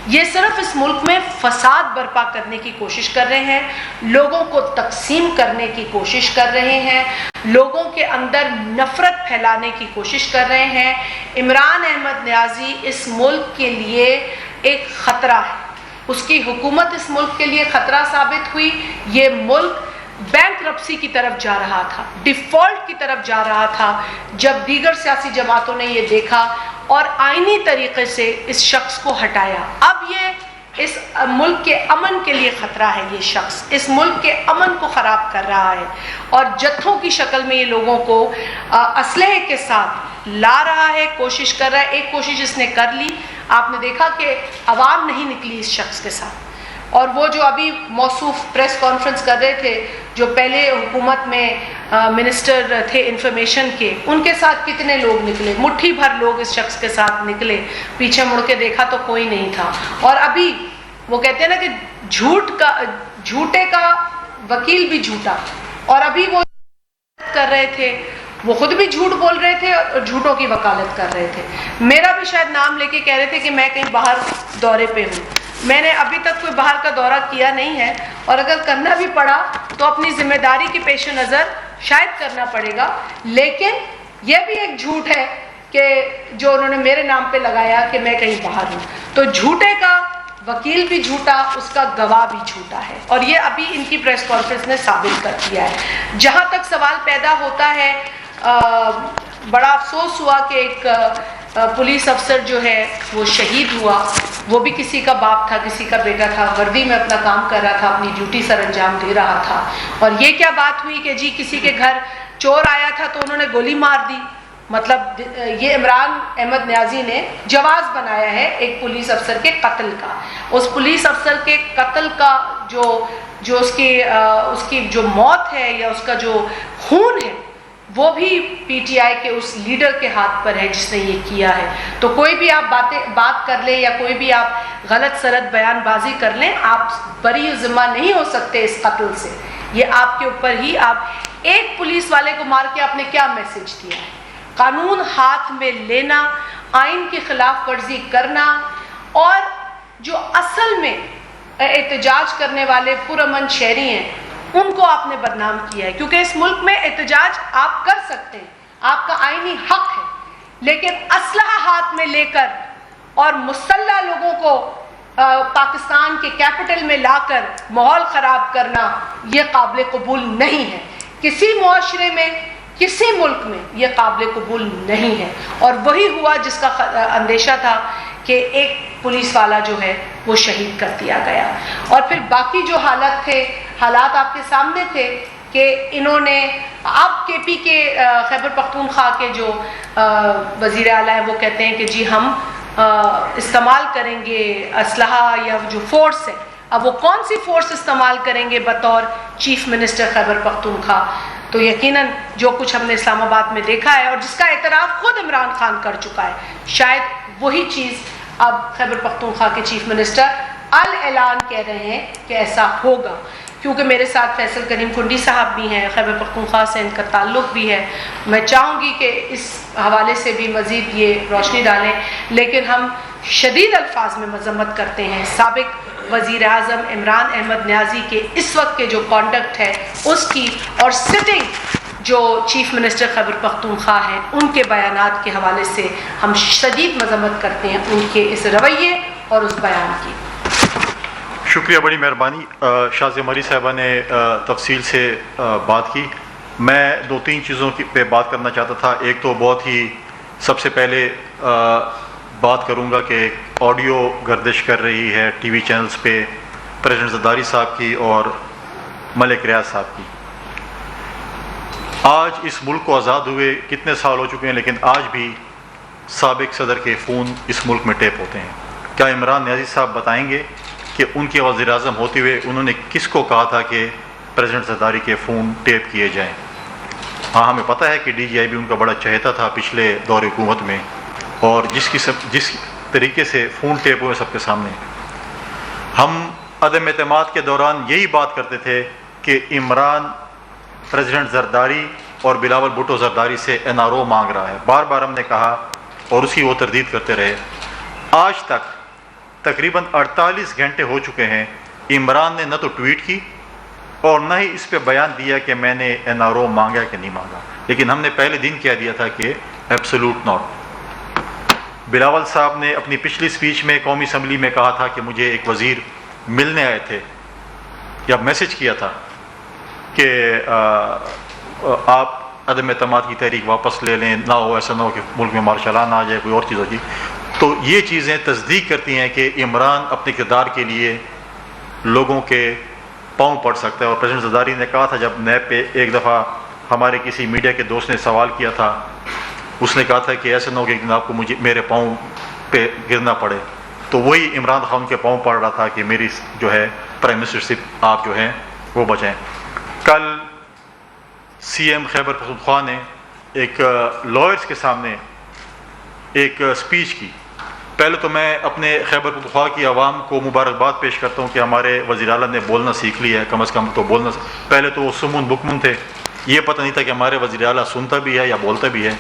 یہ صرف اس ملک میں فساد برپا کرنے کی کوشش کر رہے ہیں، لوگوں کو تقسیم کرنے کی کوشش کر رہے ہیں، لوگوں کے اندر نفرت پھیلانے کی کوشش کر رہے ہیں۔ عمران احمد نیازی اس ملک کے لیے ایک خطرہ ہے، اس کی حکومت اس ملک کے لیے خطرہ ثابت ہوئی۔ یہ ملک بینکرپسی کی طرف جا رہا تھا، ڈیفالٹ کی طرف جا رہا تھا، جب دیگر سیاسی جماعتوں نے یہ دیکھا اور آئینی طریقے سے اس شخص کو ہٹایا۔ اب یہ اس ملک کے امن کے لیے خطرہ ہے، یہ شخص اس ملک کے امن کو خراب کر رہا ہے اور جتھوں کی شکل میں یہ لوگوں کو اسلحے کے ساتھ لا رہا ہے، کوشش کر رہا ہے۔ ایک کوشش اس نے کر لی، آپ نے دیکھا کہ عوام نہیں نکلی اس شخص کے ساتھ، اور وہ جو ابھی موصوف پریس کانفرنس کر رہے تھے، جو پہلے حکومت میں منسٹر تھے انفارمیشن کے، ان کے ساتھ کتنے لوگ نکلے، مٹھی بھر لوگ اس شخص کے ساتھ نکلے، پیچھے مڑ کے دیکھا تو کوئی نہیں تھا۔ اور ابھی وہ کہتے ہیں نا کہ جھوٹے کا وکیل بھی جھوٹا، اور ابھی وہ کر رہے تھے، وہ خود بھی جھوٹ بول رہے تھے اور جھوٹوں کی وکالت کر رہے تھے۔ میرا بھی شاید نام لے کے کہہ رہے تھے کہ میں کہیں باہر دورے پہ ہوں، میں نے ابھی تک کوئی باہر کا دورہ کیا نہیں ہے، اور اگر کرنا بھی پڑا تو اپنی ذمہ داری کے پیش نظر شاید کرنا پڑے گا، لیکن یہ بھی ایک جھوٹ ہے کہ جو انہوں نے میرے نام پہ لگایا کہ میں کہیں باہر ہوں۔ تو جھوٹے کا وکیل بھی جھوٹا، اس کا گواہ بھی جھوٹا ہے، اور یہ ابھی ان کی پریس کانفرنس نے ثابت کر دیا ہے۔ جہاں تک سوال پیدا ہوتا ہے، بڑا افسوس ہوا کہ ایک پولیس افسر جو ہے وہ شہید ہوا، وہ بھی کسی کا باپ تھا، کسی کا بیٹا تھا، وردی میں اپنا کام کر رہا تھا، اپنی ڈیوٹی سر انجام دے رہا تھا، اور یہ کیا بات ہوئی کہ جی کسی کے گھر چور آیا تھا تو انہوں نے گولی مار دی۔ مطلب یہ عمران احمد نیازی نے جواز بنایا ہے ایک پولیس افسر کے قتل کا۔ اس پولیس افسر کے قتل کا جو اس کی جو موت ہے یا اس کا جو خون ہے، وہ بھی پی ٹی آئی کے اس لیڈر کے ہاتھ پر ہے جس نے یہ کیا ہے۔ تو کوئی بھی آپ بات کر لیں یا کوئی بھی آپ غلط سلط بیان بازی کر لیں، آپ بری ذمہ نہیں ہو سکتے اس قتل سے۔ یہ آپ کے اوپر ہی، آپ ایک پولیس والے کو مار کے آپ نے کیا میسج دیا ہے؟ قانون ہاتھ میں لینا، آئین کی خلاف ورزی کرنا، اور جو اصل میں احتجاج کرنے والے پرامن شہری ہیں ان کو آپ نے بدنام کیا ہے، کیونکہ اس ملک میں احتجاج آپ کر سکتے ہیں، آپ کا آئینی حق ہے، لیکن اسلحہ ہاتھ میں لے کر اور مسلح لوگوں کو پاکستان کے کیپٹل میں لا کر ماحول خراب کرنا یہ قابل قبول نہیں ہے۔ کسی معاشرے میں، کسی ملک میں یہ قابل قبول نہیں ہے، اور وہی ہوا جس کا اندیشہ تھا کہ ایک پولیس والا جو ہے وہ شہید کر دیا گیا۔ اور پھر باقی جو حالات آپ کے سامنے تھے کہ انہوں نے اب کے پی کے خیبر پختونخوا کے جو وزیر اعلیٰ ہیں وہ کہتے ہیں کہ جی ہم استعمال کریں گے اسلحہ یا جو فورس ہے، اب وہ کون سی فورس استعمال کریں گے بطور چیف منسٹر خیبر پختونخوا؟ تو یقیناً جو کچھ ہم نے اسلام آباد میں دیکھا ہے اور جس کا اعتراف خود عمران خان کر چکا ہے، شاید وہی چیز اب خیبر پختونخوا کے چیف منسٹر اعلان کہہ رہے ہیں کہ ایسا ہوگا۔ کیونکہ میرے ساتھ فیصل کریم کنڈی صاحب بھی ہیں، خیبر پختونخوا سے ان کا تعلق بھی ہے، میں چاہوں گی کہ اس حوالے سے بھی مزید یہ روشنی ڈالیں، لیکن ہم شدید الفاظ میں مذمت کرتے ہیں سابق وزیر اعظم عمران احمد نیازی کے اس وقت کے جو کانڈکٹ ہے اس کی، اور سٹنگ جو چیف منسٹر خیبر پختونخوا ہیں ان کے بیانات کے حوالے سے ہم شدید مذمت کرتے ہیں ان کے اس رویے اور اس بیان کی۔ شکریہ، بڑی مہربانی۔ شازیہ مری صاحبہ نے تفصیل سے بات کی۔ میں دو تین چیزوں پہ بات کرنا چاہتا تھا۔ ایک تو بہت ہی سب سے پہلے بات کروں گا کہ آڈیو گردش کر رہی ہے ٹی وی چینلز پہ پریزیڈنٹ زرداری صاحب کی اور ملک ریاض صاحب کی۔ آج اس ملک کو آزاد ہوئے کتنے سال ہو چکے ہیں، لیکن آج بھی سابق صدر کے فون اس ملک میں ٹیپ ہوتے ہیں۔ کیا عمران نیازی صاحب بتائیں گے کہ ان کے وزیر اعظم ہوتے ہوئے انہوں نے کس کو کہا تھا کہ پریزیڈنٹ زرداری کے فون ٹیپ کیے جائیں؟ ہاں، ہمیں پتہ ہے کہ ڈی جی آئی بھی ان کا بڑا چہیتا تھا پچھلے دور حکومت میں، اور جس طریقے سے فون ٹیپ ہوئے سب کے سامنے۔ ہم عدم اعتماد کے دوران یہی بات کرتے تھے کہ عمران پریزیڈنٹ زرداری اور بلاول بھٹو زرداری سے این آر او مانگ رہا ہے، بار بار ہم نے کہا اور اس کی وہ تردید کرتے رہے۔ آج تک تقریباً 48 گھنٹے ہو چکے ہیں، عمران نے نہ تو ٹویٹ کی اور نہ ہی اس پہ بیان دیا کہ میں نے NRO مانگا کہ نہیں مانگا، لیکن ہم نے پہلے دن کہہ دیا تھا کہ ایبسولوٹ ناٹ۔ بلاول صاحب نے اپنی پچھلی سپیچ میں قومی اسمبلی میں کہا تھا کہ مجھے ایک وزیر ملنے آئے تھے یا میسج کیا تھا کہ آپ عدم اعتماد کی تحریک واپس لے لیں، نہ ہو ایسا نہ ہو کہ ملک میں مارشل لا نہ آ جائے، کوئی اور چیز ہو جائے۔ تو یہ چیزیں تصدیق کرتی ہیں کہ عمران اپنے کردار کے لیے لوگوں کے پاؤں پڑ سکتا ہے۔ اور پریزیڈنٹ زرداری نے کہا تھا جب نیب پہ ایک دفعہ ہمارے کسی میڈیا کے دوست نے سوال کیا تھا، اس نے کہا تھا کہ ایسا نہ ہو کہ ایک دن آپ کو میرے پاؤں پہ گرنا پڑے، تو وہی عمران خان کے پاؤں پڑ رہا تھا کہ میری جو ہے پرائم منسٹرشپ آپ جو ہیں وہ بچائیں۔ کل CM خیبر پختونخوا نے ایک لائرز کے سامنے ایک سپیچ کی۔ پہلے تو میں اپنے خیبر پختونخوا کی عوام کو مبارکباد پیش کرتا ہوں کہ ہمارے وزیر اعلیٰ نے بولنا سیکھ لیا ہے، کم از کم تو بولنا۔ پہلے تو وہ سمن بکمن تھے، یہ پتہ نہیں تھا کہ ہمارے وزیر اعلیٰ سنتا بھی ہے یا بولتا بھی ہے،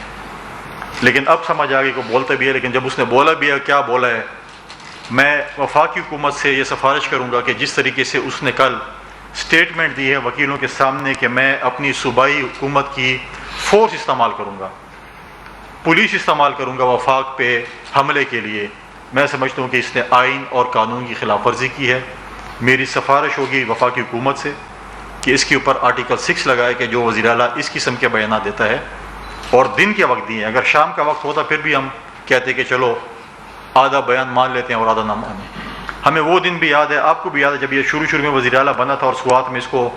لیکن اب سمجھ آ گئی کہ بولتا بھی ہے۔ لیکن جب اس نے بولا بھی ہے، کیا بولا ہے، میں وفاقی حکومت سے یہ سفارش کروں گا کہ جس طریقے سے اس نے کل سٹیٹمنٹ دی ہے وکیلوں کے سامنے کہ میں اپنی صوبائی حکومت کی فورس استعمال کروں گا، پولیس استعمال کروں گا وفاق پہ حملے کے لیے، میں سمجھتا ہوں کہ اس نے آئین اور قانون کی خلاف ورزی کی ہے۔ میری سفارش ہوگی وفاقی حکومت سے کہ اس کے اوپر آرٹیکل 6 لگائے کہ جو وزیر اعلیٰ اس قسم کے بیانات دیتا ہے، اور دن کے وقت دیے، اگر شام کا وقت ہوتا پھر بھی ہم کہتے کہ چلو آدھا بیان مان لیتے ہیں اور آدھا نہ مانیں۔ ہمیں وہ دن بھی یاد ہے، آپ کو بھی یاد ہے، جب یہ شروع میں وزیر اعلیٰ بنا تھا اور سوات میں اس کو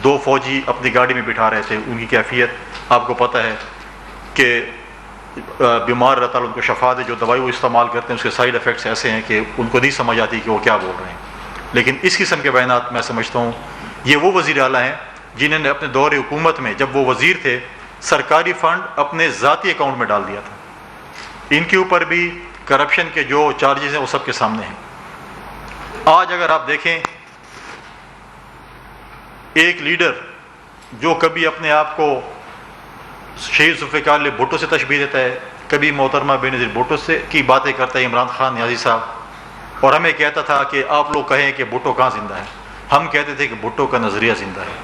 2 فوجی اپنی گاڑی میں بٹھا رہے تھے، ان کی کیفیت آپ کو پتہ ہے کہ بیمار رہتا ہے، ان کو شفا دے، جو دوائی وہ استعمال کرتے ہیں اس کے سائیڈ ایفیکٹس ایسے ہیں کہ ان کو نہیں سمجھ آتی کہ وہ کیا بول رہے ہیں۔ لیکن اس قسم کے بیانات میں سمجھتا ہوں یہ وہ وزیر اعلیٰ ہیں جنہوں نے اپنے دور حکومت میں جب وہ وزیر تھے سرکاری فنڈ اپنے ذاتی اکاؤنٹ میں ڈال دیا تھا۔ ان کے اوپر بھی کرپشن کے جو چارجز ہیں وہ سب کے سامنے ہیں۔ آج اگر آپ دیکھیں ایک لیڈر جو کبھی اپنے آپ کو شہید ذوالفقار بھٹو سے تشبیہ دیتا ہے، کبھی محترمہ بینظیر بھٹو سے کی باتیں کرتا ہے عمران خان نیازی صاحب، اور ہمیں کہتا تھا کہ آپ لوگ کہیں کہ بھٹو کہاں زندہ ہے، ہم کہتے تھے کہ بھٹو کا نظریہ زندہ ہے،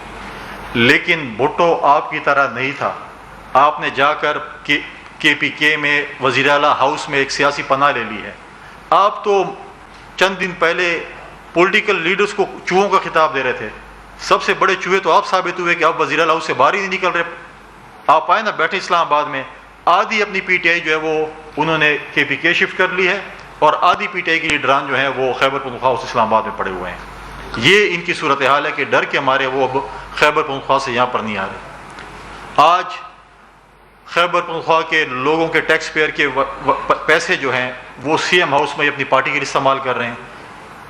لیکن بھٹو آپ کی طرح نہیں تھا۔ آپ نے جا کر KPK میں وزیر اعلیٰ ہاؤس میں ایک سیاسی پناہ لے لی ہے۔ آپ تو چند دن پہلے پولیٹیکل لیڈرز کو چوہوں کا خطاب دے رہے تھے، سب سے بڑے چوہے تو آپ ثابت ہوئے کہ آپ وزیر اعلیٰ ہاؤس سے باہر ہی نہیں نکل رہے۔ آپ آئے نا، بیٹھے اسلام آباد میں، آدھی اپنی PTI جو ہے وہ انہوں نے KPK شفٹ کر لی ہے، اور آدھی PTI کے لیڈران جو ہیں وہ خیبر پختونخوا سے اسلام آباد میں پڑے ہوئے ہیں۔ یہ ان کی صورتحال ہے کہ ڈر کے مارے وہ اب خیبر پختونخوا سے یہاں پر نہیں آ رہے۔ آج خیبر پختونخوا کے لوگوں کے ٹیکس پیئر کے پیسے جو ہیں وہ CM ہاؤس میں اپنی پارٹی کے لیے استعمال کر رہے ہیں،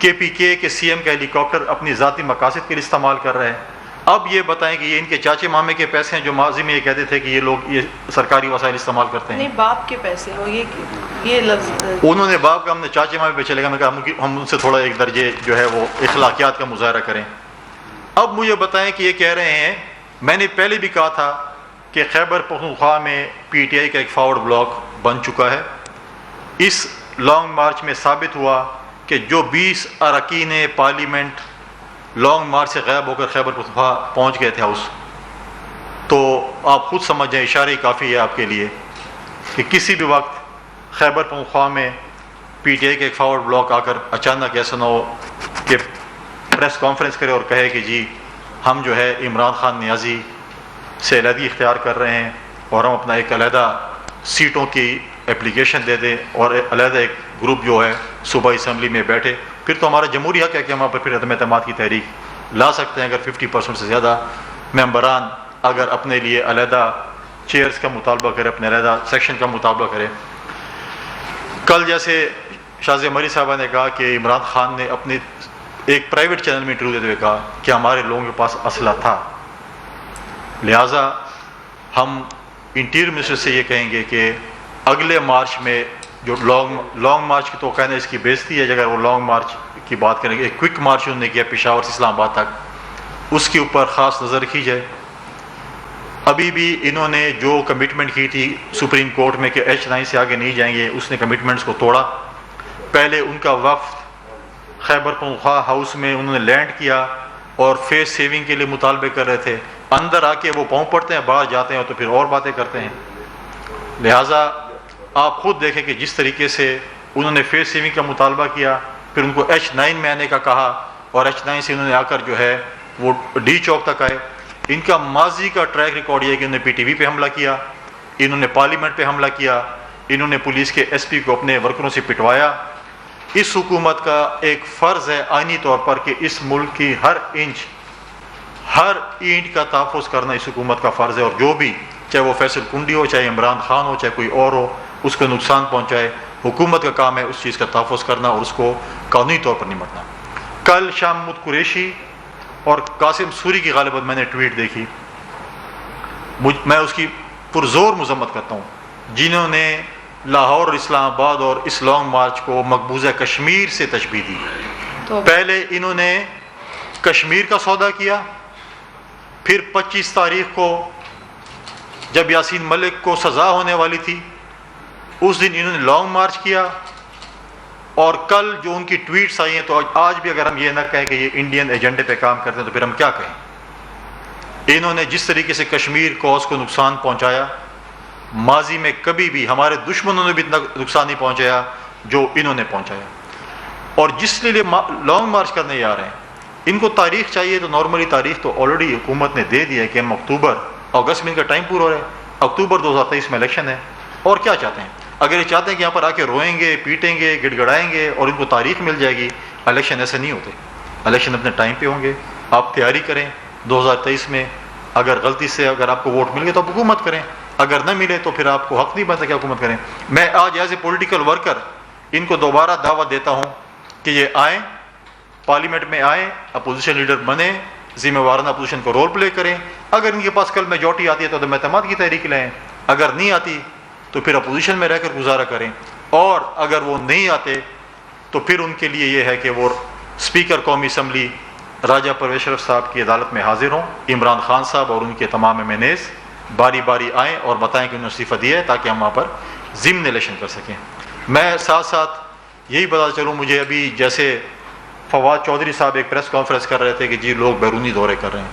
KPK کے CM کا ہیلی کاپٹر اپنی ذاتی مقاصد کے لیے استعمال کر رہے ہیں۔ اب یہ بتائیں کہ یہ ان کے چاچے مامے کے پیسے ہیں جو ماضی میں یہ کہتے تھے کہ یہ لوگ یہ سرکاری وسائل استعمال کرتے ہیں؟ نہیں، باپ کے پیسے ہو، یہ لفظ انہوں نے باپ کا، ہم نے چاچے مامے پہ چلے گا، میں کہا ہم ان سے تھوڑا ایک درجے جو ہے وہ اخلاقیات کا مظاہرہ کریں۔ اب مجھے بتائیں کہ یہ کہہ رہے ہیں، میں نے پہلے بھی کہا تھا کہ خیبر پختونخوا میں PTI کا ایک فارورڈ بلاک بن چکا ہے۔ اس لانگ مارچ میں ثابت ہوا کہ جو 20 اراکین پارلیمنٹ لانگ مارچ سے غائب ہو کر خیبر پختونخوا پہنچ گئے تھے ہاؤس، تو آپ خود سمجھ جائیں، اشارے کافی ہے آپ کے لیے کہ کسی بھی وقت خیبر پختونخوا میں PTI کا ایک فارورڈ بلاک آ کر اچانک ایسا نہ ہو کہ پریس کانفرنس کرے اور کہے کہ جی ہم جو ہے عمران خان نیازی سے علیحدگی اختیار کر رہے ہیں اور ہم اپنا ایک علیحدہ سیٹوں کی اپلیکیشن دے دیں اور علیحدہ ایک گروپ جو ہے صوبائی اسمبلی میں بیٹھے، پھر تو ہمارا جمہوری حق ہے کہ ہم وہاں پر پھر عدم اعتماد کی تحریک لا سکتے ہیں اگر 50% سے زیادہ ممبران اگر اپنے لیے علیحدہ چیئرز کا مطالبہ کرے، اپنے علیحدہ سیکشن کا مطالبہ کرے۔ کل جیسے شازیہ مری صاحبہ نے کہا کہ عمران خان نے اپنے ایک پرائیویٹ چینل میں انٹرویو دیتے ہوئے کہا کہ ہمارے لوگوں کے پاس اسلحہ تھا، لہٰذا ہم انٹیریئر منسٹر سے یہ کہیں گے کہ اگلے مارچ میں جو لانگ مارچ کی تو کہنا اس کی بےزتی ہے، اگر وہ لانگ مارچ کی بات کریں گے، ایک کوئک مارچ انہوں نے کیا پشاور سے اسلام آباد تک، اس کے اوپر خاص نظر رکھی جائے۔ ابھی بھی انہوں نے جو کمٹمنٹ کی تھی سپریم کورٹ میں کہ H9 سے آگے نہیں جائیں گے، اس نے کمٹمنٹس کو توڑا۔ پہلے ان کا وفد خیبر پختونخوا ہاؤس میں انہوں نے لینڈ کیا اور فیس سیونگ کے لیے مطالبے کر رہے تھے. اندر آ کے وہ پاؤں پڑتے ہیں, باہر جاتے ہیں تو پھر اور باتیں کرتے ہیں. لہٰذا آپ خود دیکھیں کہ جس طریقے سے انہوں نے فیس سیونگ کا مطالبہ کیا, پھر ان کو H9 میں آنے کا کہا اور H9 سے انہوں نے آ کر جو ہے وہ ڈی چوک تک آئے. ان کا ماضی کا ٹریک ریکارڈ یہ ہے کہ انہوں نے PTV پہ حملہ کیا, انہوں نے پارلیمنٹ پہ حملہ کیا, انہوں نے پولیس کے SP کو اپنے ورکروں سے پٹوایا. اس حکومت کا ایک فرض ہے آئینی طور پر کہ اس ملک کی ہر انچ ہر اینٹ کا تحفظ کرنا اس حکومت کا فرض ہے, اور جو بھی چاہے وہ فیصل کنڈی ہو, چاہے عمران خان ہو, چاہے کوئی اور ہو, اس کو نقصان پہنچائے, حکومت کا کام ہے اس چیز کا تحفظ کرنا اور اس کو قانونی طور پر نمٹنا. کل شاہ محمود قریشی اور قاسم سوری کی غالباً میں نے ٹویٹ دیکھی, میں اس کی پرزور مذمت کرتا ہوں, جنہوں نے لاہور اور اسلام آباد اور اس لانگ مارچ کو مقبوضہ کشمیر سے تشبیہ دی. پہلے انہوں نے کشمیر کا سودا کیا, پھر 25 تاریخ کو جب یاسین ملک کو سزا ہونے والی تھی اس دن انہوں نے لانگ مارچ کیا, اور کل جو ان کی ٹویٹس آئی ہیں تو آج بھی اگر ہم یہ نہ کہیں کہ یہ انڈین ایجنڈے پہ کام کرتے ہیں تو پھر ہم کیا کہیں. انہوں نے جس طریقے سے کشمیر کوز کو نقصان پہنچایا, ماضی میں کبھی بھی ہمارے دشمنوں نے بھی اتنا نقصان نہیں پہنچایا جو انہوں نے پہنچایا. اور جس لیے لانگ مارچ کرنے آ رہے ہیں, ان کو تاریخ چاہیے تو نارملی تاریخ تو آلریڈی حکومت نے دے دیا ہے کہ ہم اگست میں ان کا ٹائم پورا ہو رہا ہے, اکتوبر 2023 میں الیکشن ہے. اور کیا چاہتے ہیں؟ اگر یہ چاہتے ہیں کہ یہاں پر آ کے روئیں گے, پیٹیں گے, گڑ گڑائیں گے اور ان کو تاریخ مل جائے گی, الیکشن ایسے نہیں ہوتے. الیکشن اپنے ٹائم پہ ہوں گے. آپ تیاری کریں 2023 میں, اگر غلطی سے اگر آپ کو ووٹ مل گئے تو آپ حکومت کریں, اگر نہ ملے تو پھر آپ کو حق نہیں بنتا کہ حکومت کریں. میں آج ایز اے پولیٹیکل ورکر ان کو دوبارہ دعوت دیتا ہوں کہ یہ آئیں, پارلیمنٹ میں آئیں, اپوزیشن لیڈر بنیں, ذمہ وارانہ اپوزیشن کو رول پلے کریں. اگر ان کے پاس کل میجورٹی آتی ہے تو اعتماد کی تحریک لیں, اگر نہیں آتی تو پھر اپوزیشن میں رہ کر گزارا کریں, اور اگر وہ نہیں آتے تو پھر ان کے لیے یہ ہے کہ وہ اسپیکر قومی اسمبلی راجہ پرویز اشرف صاحب کی عدالت میں حاضر ہوں, عمران خان صاحب اور ان کے تمام MNAs باری باری آئیں اور بتائیں کہ انہوں نے استعفیٰ دیا ہے تاکہ ہم وہاں پر ضمن الیکشن کر سکیں. میں ساتھ ساتھ یہی بتا چلوں, مجھے ابھی جیسے فواد چودھری صاحب ایک پریس کانفرنس کر رہے تھے کہ جی لوگ بیرونی دورے کر رہے ہیں,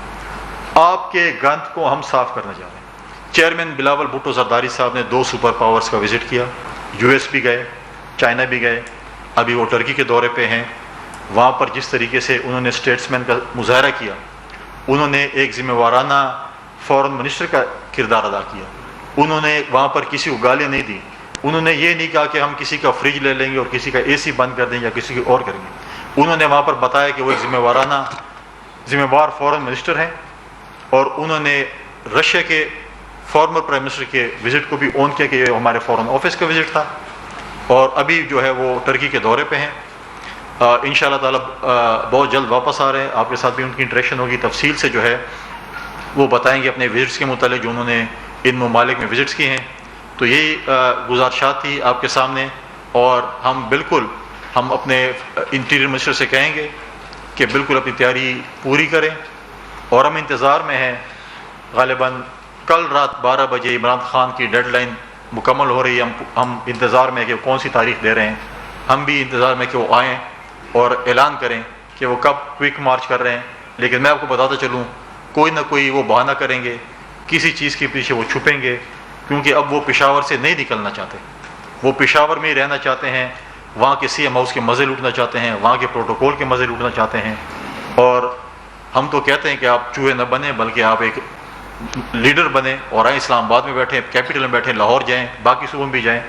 آپ کے گند کو ہم صاف کرنا چاہ رہے ہیں. چیئرمین بلاول بھٹو زرداری صاحب نے 2 سپر پاورز کا وزٹ کیا, US بھی گئے, چائنا بھی گئے, ابھی وہ ٹرکی کے دورے پہ ہیں. وہاں پر جس طریقے سے انہوں نے اسٹیٹس مین کا مظاہرہ کیا, انہوں نے ایک ذمہ وارانہ فورن منسٹر کا کردار ادا کیا. انہوں نے وہاں پر کسی کو گالیاں نہیں دی, انہوں نے یہ نہیں کہا کہ ہم کسی کا فریج لے لیں گے اور کسی کا AC بند کر دیں گے یا کسی کو اور کریں گے. انہوں نے وہاں پر بتایا کہ وہ ایک ذمہ وار فورن منسٹر ہیں, اور انہوں نے رشیا کے فارمر پرائم منسٹر کے وزٹ کو بھی اون کیا کہ یہ ہمارے فورن آفس کا وزٹ تھا, اور ابھی جو ہے وہ ٹرکی کے دورے پہ ہیں. انشاءاللہ تعالی بہت جلد واپس آ رہے ہیں, آپ کے ساتھ بھی ان کی انٹریکشن ہوگی, تفصیل سے جو ہے وہ بتائیں گے اپنے وزٹس کے متعلق جو انہوں نے ان ممالک میں وزٹس کیے ہیں. تو یہی گزارشات تھی آپ کے سامنے, اور ہم اپنے انٹیریئر منسٹر سے کہیں گے کہ بالکل اپنی تیاری پوری کریں, اور ہم انتظار میں ہیں. غالباً کل رات 12 بجے عمران خان کی ڈیڈ لائن مکمل ہو رہی ہے, ہم انتظار میں کہ وہ کون سی تاریخ دے رہے ہیں. ہم بھی انتظار میں کہ وہ آئیں اور اعلان کریں کہ وہ کب کوئک مارچ کر رہے ہیں. لیکن میں آپ کو بتاتا چلوں, کوئی نہ کوئی وہ بہانہ کریں گے, کسی چیز کے پیچھے وہ چھپیں گے, کیونکہ اب وہ پشاور سے نہیں نکلنا چاہتے, وہ پشاور میں ہی رہنا چاہتے ہیں, وہاں کے CM ہاؤس کے مزے لوٹنا چاہتے ہیں, وہاں کے پروٹوکول کے مزے لوٹنا چاہتے ہیں. اور ہم تو کہتے ہیں کہ آپ چوہے نہ بنیں بلکہ آپ ایک لیڈر بنیں اور آئیں, اسلام آباد میں بیٹھیں, کیپٹل میں بیٹھیں, لاہور جائیں, باقی صوبوں میں بھی جائیں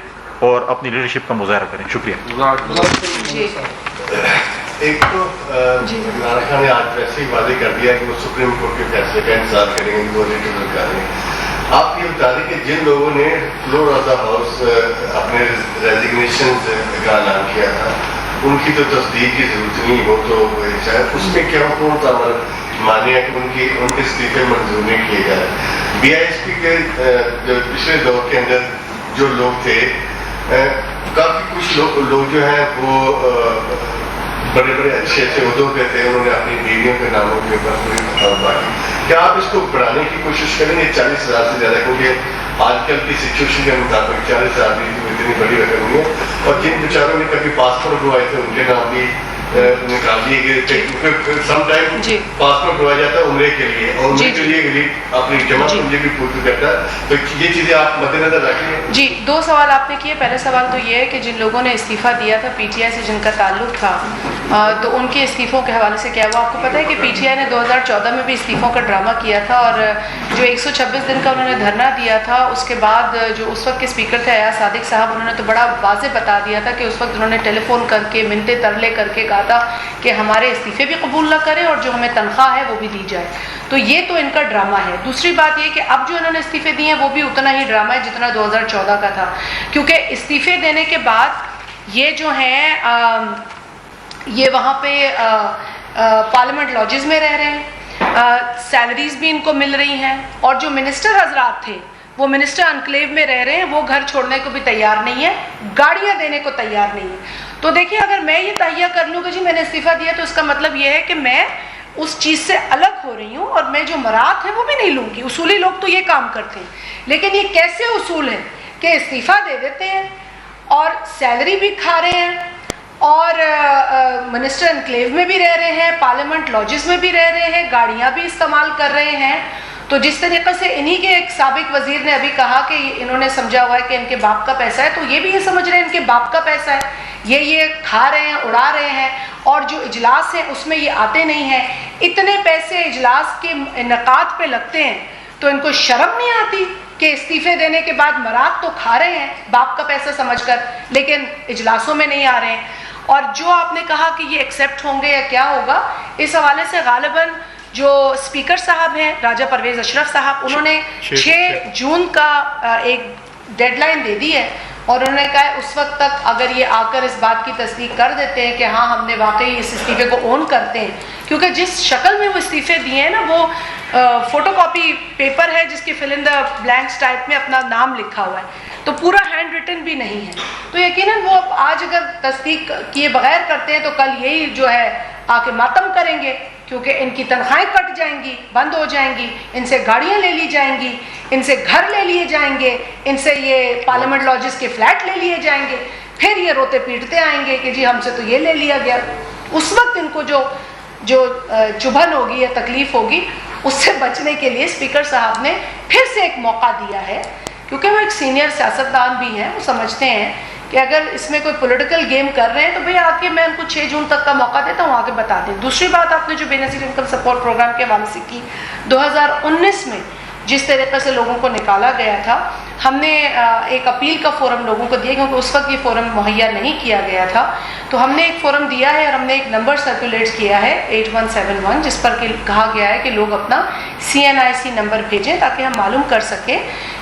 اور اپنی لیڈرشپ کا مظاہرہ کریں. شکریہ. ایک تو عمران خان نے آج ویسے ہی واضح کر دیا کہ وہ سپریم کورٹ کے فیصلے کا انتظار کریں گے, وہ ریٹرن کریں گے. آپ یہ بتا دیں کہ جن لوگوں نے فلور آف دا ہاؤس اپنے ریزگنیشن کا اعلان کیا تھا, ان کی تو تصدیق کی ضرورت نہیں, وہ تو شاید اس میں کیا کون سا مانیہ کہ ان کے استعفے منظور نہیں کیے گئے. BISP کے پچھلے دور کے اندر جو لوگ تھے, کافی کچھ لوگ جو ہیں وہ بڑے بڑے اچھے عہدوں پہ تھے, انہوں نے اپنی بیویوں کے ناموں کے اوپر پوری خطاب بانٹی. کیا آپ اس کو بڑھانے کی کوشش کریں گے 40,000 سے زیادہ, کیونکہ آج کل کی سچویشن کے مطابق 40,000 بھی اتنی بڑی رقم نہیں ہے, اور جن بیچاروں نے کبھی پاسپورٹ بنوائے تھے ان کے نام بھی نکال دیے گئے تھے کیونکہ سم ٹائم جی پاسپورٹ ہوا جاتا ہے عمرے کے لیے اور عمرے جی کے لیے اپنی جمع پونجی بھی پوری کرتا ہے، تو یہ چیزیں آپ مد نظر رکھیں. جی 2 سوال آپ نے کیے. پہلا سوال تو یہ ہے کہ جن لوگوں نے استعفیٰ دیا تھا پی ٹی آئی سے جن کا تعلق تھا تو ان کے استعفوں کے حوالے سے کیا ہوا. آپ کو پتہ ہے کہ پی ٹی آئی نے 2014 میں بھی استعفوں کا ڈرامہ کیا تھا اور جو 126 دن کا انہوں نے دھرنا دیا تھا اس کے بعد جو اس وقت کے اسپیکر تھے ایاز صادق صاحب انہوں نے تو بڑا واضح بتا دیا تھا کہ اس وقت انہوں نے ٹیلی فون کر کے منتیں ترلے کر کے کہا تھا کہ ہمارے استعفے بھی قبول نہ کریں اور جو ہمیں تنخواہ ہے وہ بھی دی جائے. تو یہ تو ان کا ڈرامہ ہے. دوسری بات یہ کہ اب جو انہوں نے استعفے دیے ہیں وہ بھی اتنا ہی ڈرامہ ہے جتنا 2014 کا تھا، کیونکہ استعفے دینے کے بعد یہ جو ہیں یہ وہاں پہ پارلیمنٹ لاجز میں رہ رہے ہیں، سیلریز بھی ان کو مل رہی ہیں، اور جو منسٹر حضرات تھے وہ منسٹر انکلیو میں رہ رہے ہیں، وہ گھر چھوڑنے کو بھی تیار نہیں ہے، گاڑیاں دینے کو تیار نہیں ہے. تو دیکھیے اگر میں یہ تہیہ کر لوں کہ جی میں نے استعفیٰ دیا تو اس کا مطلب یہ ہے کہ میں اس چیز سے الگ ہو رہی ہوں اور میں جو مراد ہیں وہ بھی نہیں لوں گی. اصولی لوگ تو یہ کام کرتے ہیں، لیکن یہ کیسے اصول ہے کہ استعفیٰ دے دیتے ہیں اور سیلری بھی کھا رہے ہیں اور منسٹر انکلیو میں بھی رہ رہے ہیں، پارلیمنٹ لاجز میں بھی رہ رہے ہیں، گاڑیاں بھی استعمال کر رہے ہیں. تو جس طریقے سے انہی کے ایک سابق وزیر نے ابھی کہا کہ انہوں نے سمجھا ہوا ہے کہ ان کے باپ کا پیسہ ہے، تو یہ بھی یہ سمجھ رہے ہیں ان کے باپ کا پیسہ ہے، یہ کھا رہے ہیں، اڑا رہے ہیں، اور جو اجلاس ہیں اس میں یہ آتے نہیں ہیں. اتنے پیسے اجلاس کے انعقاد پہ لگتے ہیں تو ان کو شرم نہیں آتی کہ استعفے دینے کے بعد مراد تو کھا رہے ہیں باپ کا پیسہ سمجھ کر لیکن اجلاسوں میں نہیں آ رہے ہیں. اور جو آپ نے کہا کہ یہ ایکسیپٹ ہوں گے یا کیا ہوگا، اس حوالے سے غالباً جو اسپیکر صاحب ہیں راجہ پرویز اشرف صاحب انہوں نے 6 جون کا ایک ڈیڈ لائن دے دی ہے اور انہوں نے کہا ہے اس وقت تک اگر یہ آ کر اس بات کی تصدیق کر دیتے ہیں کہ ہاں ہم نے واقعی اس استعفے کو اون کرتے ہیں، کیونکہ جس شکل میں وہ استعفے دیے ہیں نا وہ فوٹو کاپی پیپر ہے جس کے فل ان دا بلینکس ٹائپ میں اپنا نام لکھا ہوا ہے، تو پورا ہینڈ ریٹن بھی نہیں ہے. تو یقیناً وہ آج اگر تصدیق کیے بغیر کرتے ہیں تو کل یہی جو ہے آ کے ماتم کریں گے، کیونکہ ان کی تنخواہیں کٹ جائیں گی، بند ہو جائیں گی، ان سے گاڑیاں لے لی جائیں گی، ان سے گھر لے لیے جائیں گے، ان سے یہ پارلیمنٹ لاجز کے فلیٹ لے لیے جائیں گے، پھر یہ روتے پیٹتے آئیں گے کہ جی ہم سے تو یہ لے لیا گیا. اس وقت ان کو جو چبھن ہوگی یا تکلیف ہوگی اس سے بچنے کے لیے اسپیکر صاحب نے پھر سے ایک موقع دیا ہے، کیونکہ وہ ایک سینئر سیاستدان بھی ہیں، وہ سمجھتے ہیں کہ اگر اس میں کوئی پولیٹیکل گیم کر رہے ہیں تو بھئی آ کے میں ان کو 6 جون تک کا موقع دیتا ہوں، آ کے بتا دیں. دوسری بات آپ نے جو بے نظیر انکم سپورٹ پروگرام کے حوالے سے کی، 2019 میں جس طریقے سے لوگوں کو نکالا گیا تھا، ہم نے ایک اپیل کا فورم لوگوں کو دیا کیونکہ اس وقت یہ فورم مہیا نہیں کیا گیا تھا، تو ہم نے ایک فورم دیا ہے اور ہم نے ایک نمبر سرکولیٹ کیا ہے 8171 جس پر کہا گیا ہے کہ لوگ اپنا CNIC نمبر بھیجیں تاکہ ہم معلوم کر سکیں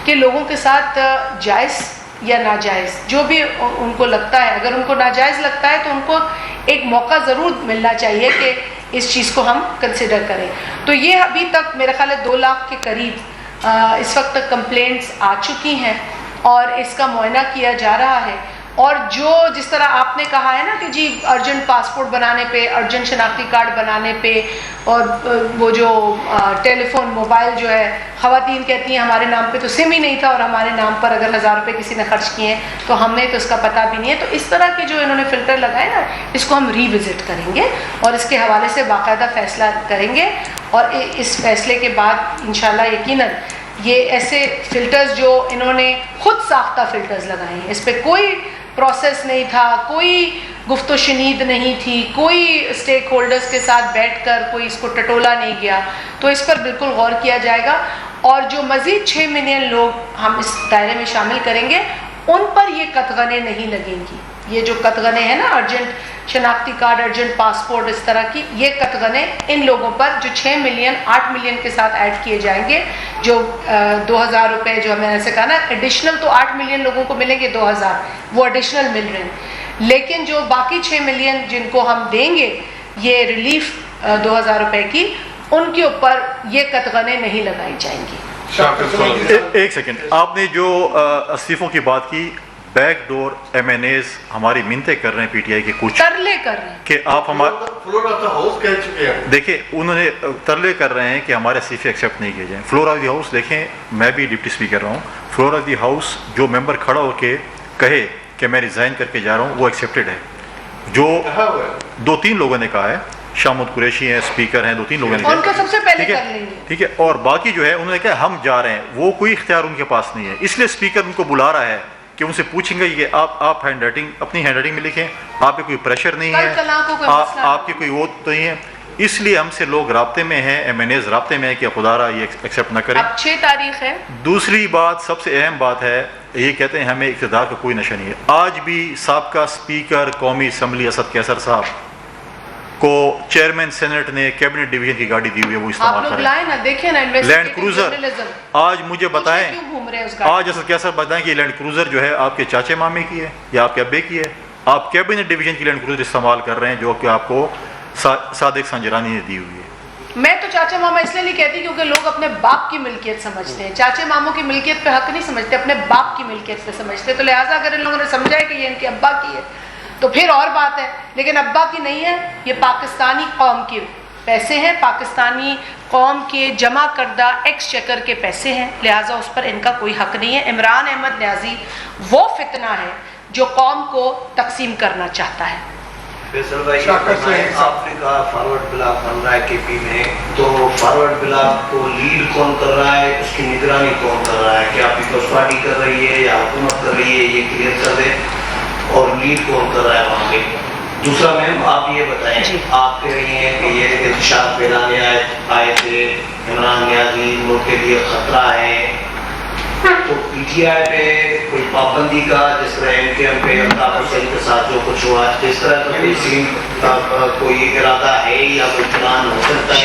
کہ لوگوں کے ساتھ جائز یا ناجائز جو بھی ان کو لگتا ہے، اگر ان کو ناجائز لگتا ہے تو ان کو ایک موقع ضرور ملنا چاہیے کہ اس چیز کو ہم کنسیڈر کریں. تو یہ ابھی تک میرا خیال ہے 2 لاکھ کے قریب اس وقت تک کمپلینٹس آ چکی ہیں اور اس کا معائنہ کیا جا رہا ہے. اور جس طرح آپ نے کہا ہے نا کہ جی ارجنٹ پاسپورٹ بنانے پہ، ارجنٹ شناختی کارڈ بنانے پہ، اور وہ جو ٹیلی فون موبائل جو ہے خواتین کہتی ہیں ہمارے نام پہ تو سم ہی نہیں تھا اور ہمارے نام پر اگر 1000 روپے کسی نے خرچ کیے ہیں تو ہم نے تو اس کا پتہ بھی نہیں ہے. تو اس طرح کے جو انہوں نے فلٹر لگائے نا اس کو ہم ری وزٹ کریں گے اور اس کے حوالے سے باقاعدہ فیصلہ کریں گے، اور اس فیصلے کے بعد انشاءاللہ یقیناً یہ ایسے فلٹرز جو انہوں نے خود ساختہ فلٹرز لگائے ہیں، اس پہ کوئی پروسیس نہیں تھا، کوئی گفت و شنید نہیں تھی، کوئی اسٹیک ہولڈرز کے ساتھ بیٹھ کر کوئی اس کو ٹٹولا نہیں گیا، تو اس پر بالکل غور کیا جائے گا. اور جو مزید 6 ملین لوگ ہم اس دائرے میں شامل کریں گے ان پر یہ قطغنیں نہیں لگیں گی. یہ جو قطغنیں ہیں نا ارجنٹ شناختی کارڈ، ارجنٹ پاسپورٹ، اس طرح کی یہ قطغنیں ان لوگوں پر جو 6 ملین 8 ملین کے ساتھ ایڈ کیے جائیں گے، جو 2000 روپے جو میں نے سے کہا نا ایڈیشنل تو 8 ملین لوگوں کو ملیں گے 2000 وہ ایڈیشنل مل رہے ہیں، لیکن جو باقی 6 ملین جن کو ہم دیں گے یہ ریلیف 2000 روپے کی، ان کے اوپر یہ قطغنیں نہیں لگائی جائیں گی. ایک سیکنڈ، آپ نے جو استعفوں کی بات کی، بیک ڈور MNAs ہماری منتیں کر رہے ہیں PTI کے کچھ ترلے کر رہے ہیں کہ آپ فلور آف دا ہاؤس کہہ چکے ہیں. دیکھیں انہوں نے ترلے کر رہے ہیں کہ ہمارے استعفے ایکسیپٹ نہیں کیے جائیں. فلور آف دی ہاؤس دیکھیں، میں بھی ڈپٹی اسپیکر رہا ہوں، فلور آف دی ہاؤس جو ممبر کھڑا ہو کے کہے کہ میں ریزائن کر کے جا رہا ہوں وہ ایکسیپٹڈ ہے. جو کہا ہوا ہے 2-3 لوگوں نے کہا ہے, شامود قریشی ہیں, اسپیکر ہیں, 2-3 لوگوں نے کہا ان کو سب سے پہلے ٹھیک ہے, کر لیں گے. ٹھیک ہے, اور باقی جو ہے انہوں نے کہا ہم جا رہے ہیں, وہ کوئی اختیار ان کے پاس نہیں ہے, اس لیے اسپیکر ان کو بلا رہا ہے کہ ان سے پوچھیں گے کہ آپ ہینڈ رائٹنگ اپنی ہینڈ رائٹنگ میں لکھیں, آپ پہ کوئی پریشر نہیں ہے, کل کلاں کو کوئی مسئلہ آپ کی کوئی وہ نہیں ہے, اس لیے ہم سے لوگ رابطے میں ہیں, MNAs رابطے میں ہیں کہ خدا را یہ ایکسیپٹ نہ کریں. اب 6 تاریخ ہے. دوسری بات, سب سے اہم بات ہے, یہ کہتے ہیں ہمیں اقتدار کا کوئی نشہ نہیں ہے. آج بھی سابقہ اسپیکر قومی اسمبلی اسد کیسر صاحب کو چیئرمین سینٹ نے کیبنٹ ڈویژن کی گاڑی دی ہوئی ہے, وہ آپ استعمال لوگ کریں. لائیں نا, دیکھیں نا, لینڈ کروزر, آج مجھے بتائیں, کیوں گھوم رہے ہیں اس گاڑی؟ آج اسد کیسر بتائیں کہ یہ لینڈ کروزر جو ہے آپ کے چاچے مامے کی ہے یا آپ کے ابے کی ہے. آپ کیبنٹ ڈویژن کی لینڈ کروزر استعمال کر رہے ہیں جو کہ آپ کو صادق سنجرانی نے دی ہوئی ہے. میں تو چاچا ماما اس لیے نہیں کہتی کیونکہ لوگ اپنے باپ کی ملکیت سمجھتے ہیں, چاچے ماموں کی ملکیت پہ حق نہیں سمجھتے, اپنے باپ کی ملکیت پہ سمجھتے. تو لہٰذا اگر ان لوگوں نے سمجھا ہے کہ یہ ان کے ابا کی ہے تو پھر اور بات ہے, لیکن ابا کی نہیں ہے, یہ پاکستانی قوم کے پیسے ہیں, پاکستانی قوم کے جمع کردہ ایکس چیکر کے پیسے ہیں, لہٰذا اس پر ان کا کوئی حق نہیں ہے. عمران احمد نیازی وہ فتنہ ہے جو قوم کو تقسیم کرنا چاہتا ہے. فیصل بھائی, آپ نے کہا فارورڈ بلاک بن رہا ہے کے پی میں, تو فارورڈ بلاک کو لیڈ کون کر رہا ہے, اس کی نگرانی کون کر رہا ہے, کیا پیپلز پارٹی کر رہی ہے یا حکومت کر رہی ہے, یہ کلیئر کر دیں, اور لیڈ کون کر رہا ہے وہاں پہ. دوسرا میم آپ یہ بتائیں, آپ کہہ رہی ہیں کہ یہ انتشار پھیلانے آئے تھے عمران نیازی, ملک کے لیے خطرہ ہے, تو پی ٹی آئی پہ کوئی پابندی کا, جس طرح ایم کے ایم پہ الطاف حسین کے ساتھ جو کچھ ہوا, اس طرح کا کوئی سین کا کوئی ارادہ ہے یا کوئی پلان ہو سکتا ہے؟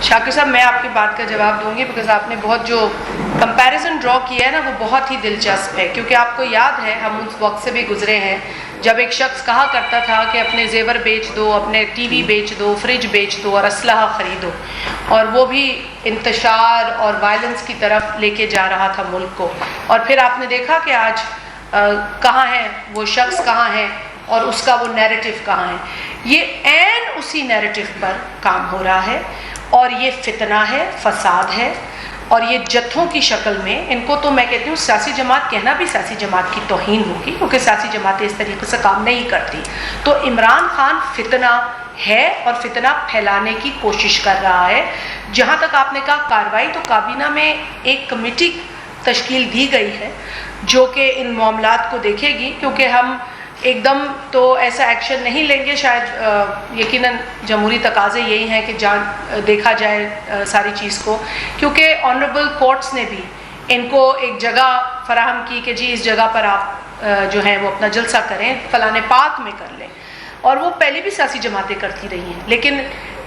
شاکر صاحب, میں آپ کی بات کا جواب دوں گی, بیکاز آپ نے بہت جو کمپیریزن ڈرا کیا ہے نا وہ بہت ہی دلچسپ ہے, کیونکہ آپ کو یاد ہے ہم اس وقت سے بھی گزرے ہیں جب ایک شخص کہا کرتا تھا کہ اپنے زیور بیچ دو, اپنے ٹی وی بیچ دو, فریج بیچ دو اور اسلحہ خریدو, اور وہ بھی انتشار اور وائلنس کی طرف لے کے جا رہا تھا ملک کو. اور پھر آپ نے دیکھا کہ آج کہاں ہے وہ شخص, کہاں ہے, اور اس کا وہ نیریٹو کہاں ہے. یہ عین اسی نیریٹو پر کام ہو رہا ہے, اور یہ فتنہ ہے, فساد ہے, اور یہ جتھوں کی شکل میں. ان کو تو میں کہتی ہوں سیاسی جماعت کہنا بھی سیاسی جماعت کی توہین ہوگی, کیونکہ سیاسی جماعتیں اس طریقے سے کام نہیں کرتی. تو عمران خان فتنہ ہے اور فتنہ پھیلانے کی کوشش کر رہا ہے. جہاں تک آپ نے کہا کارروائی, تو کابینہ میں ایک کمیٹی تشکیل دی گئی ہے جو کہ ان معاملات کو دیکھے گی, کیونکہ ہم ایک دم تو ایسا ایکشن نہیں لیں گے, شاید یقیناً جمہوری تقاضے یہی ہیں کہ دیکھا جائے ساری چیز کو, کیونکہ آنریبل کورٹس نے بھی ان کو ایک جگہ فراہم کی کہ جی اس جگہ پر آپ جو ہیں وہ اپنا جلسہ کریں, فلاں پاک میں کر لیں. اور وہ پہلے بھی سیاسی جماعتیں کرتی رہی ہیں, لیکن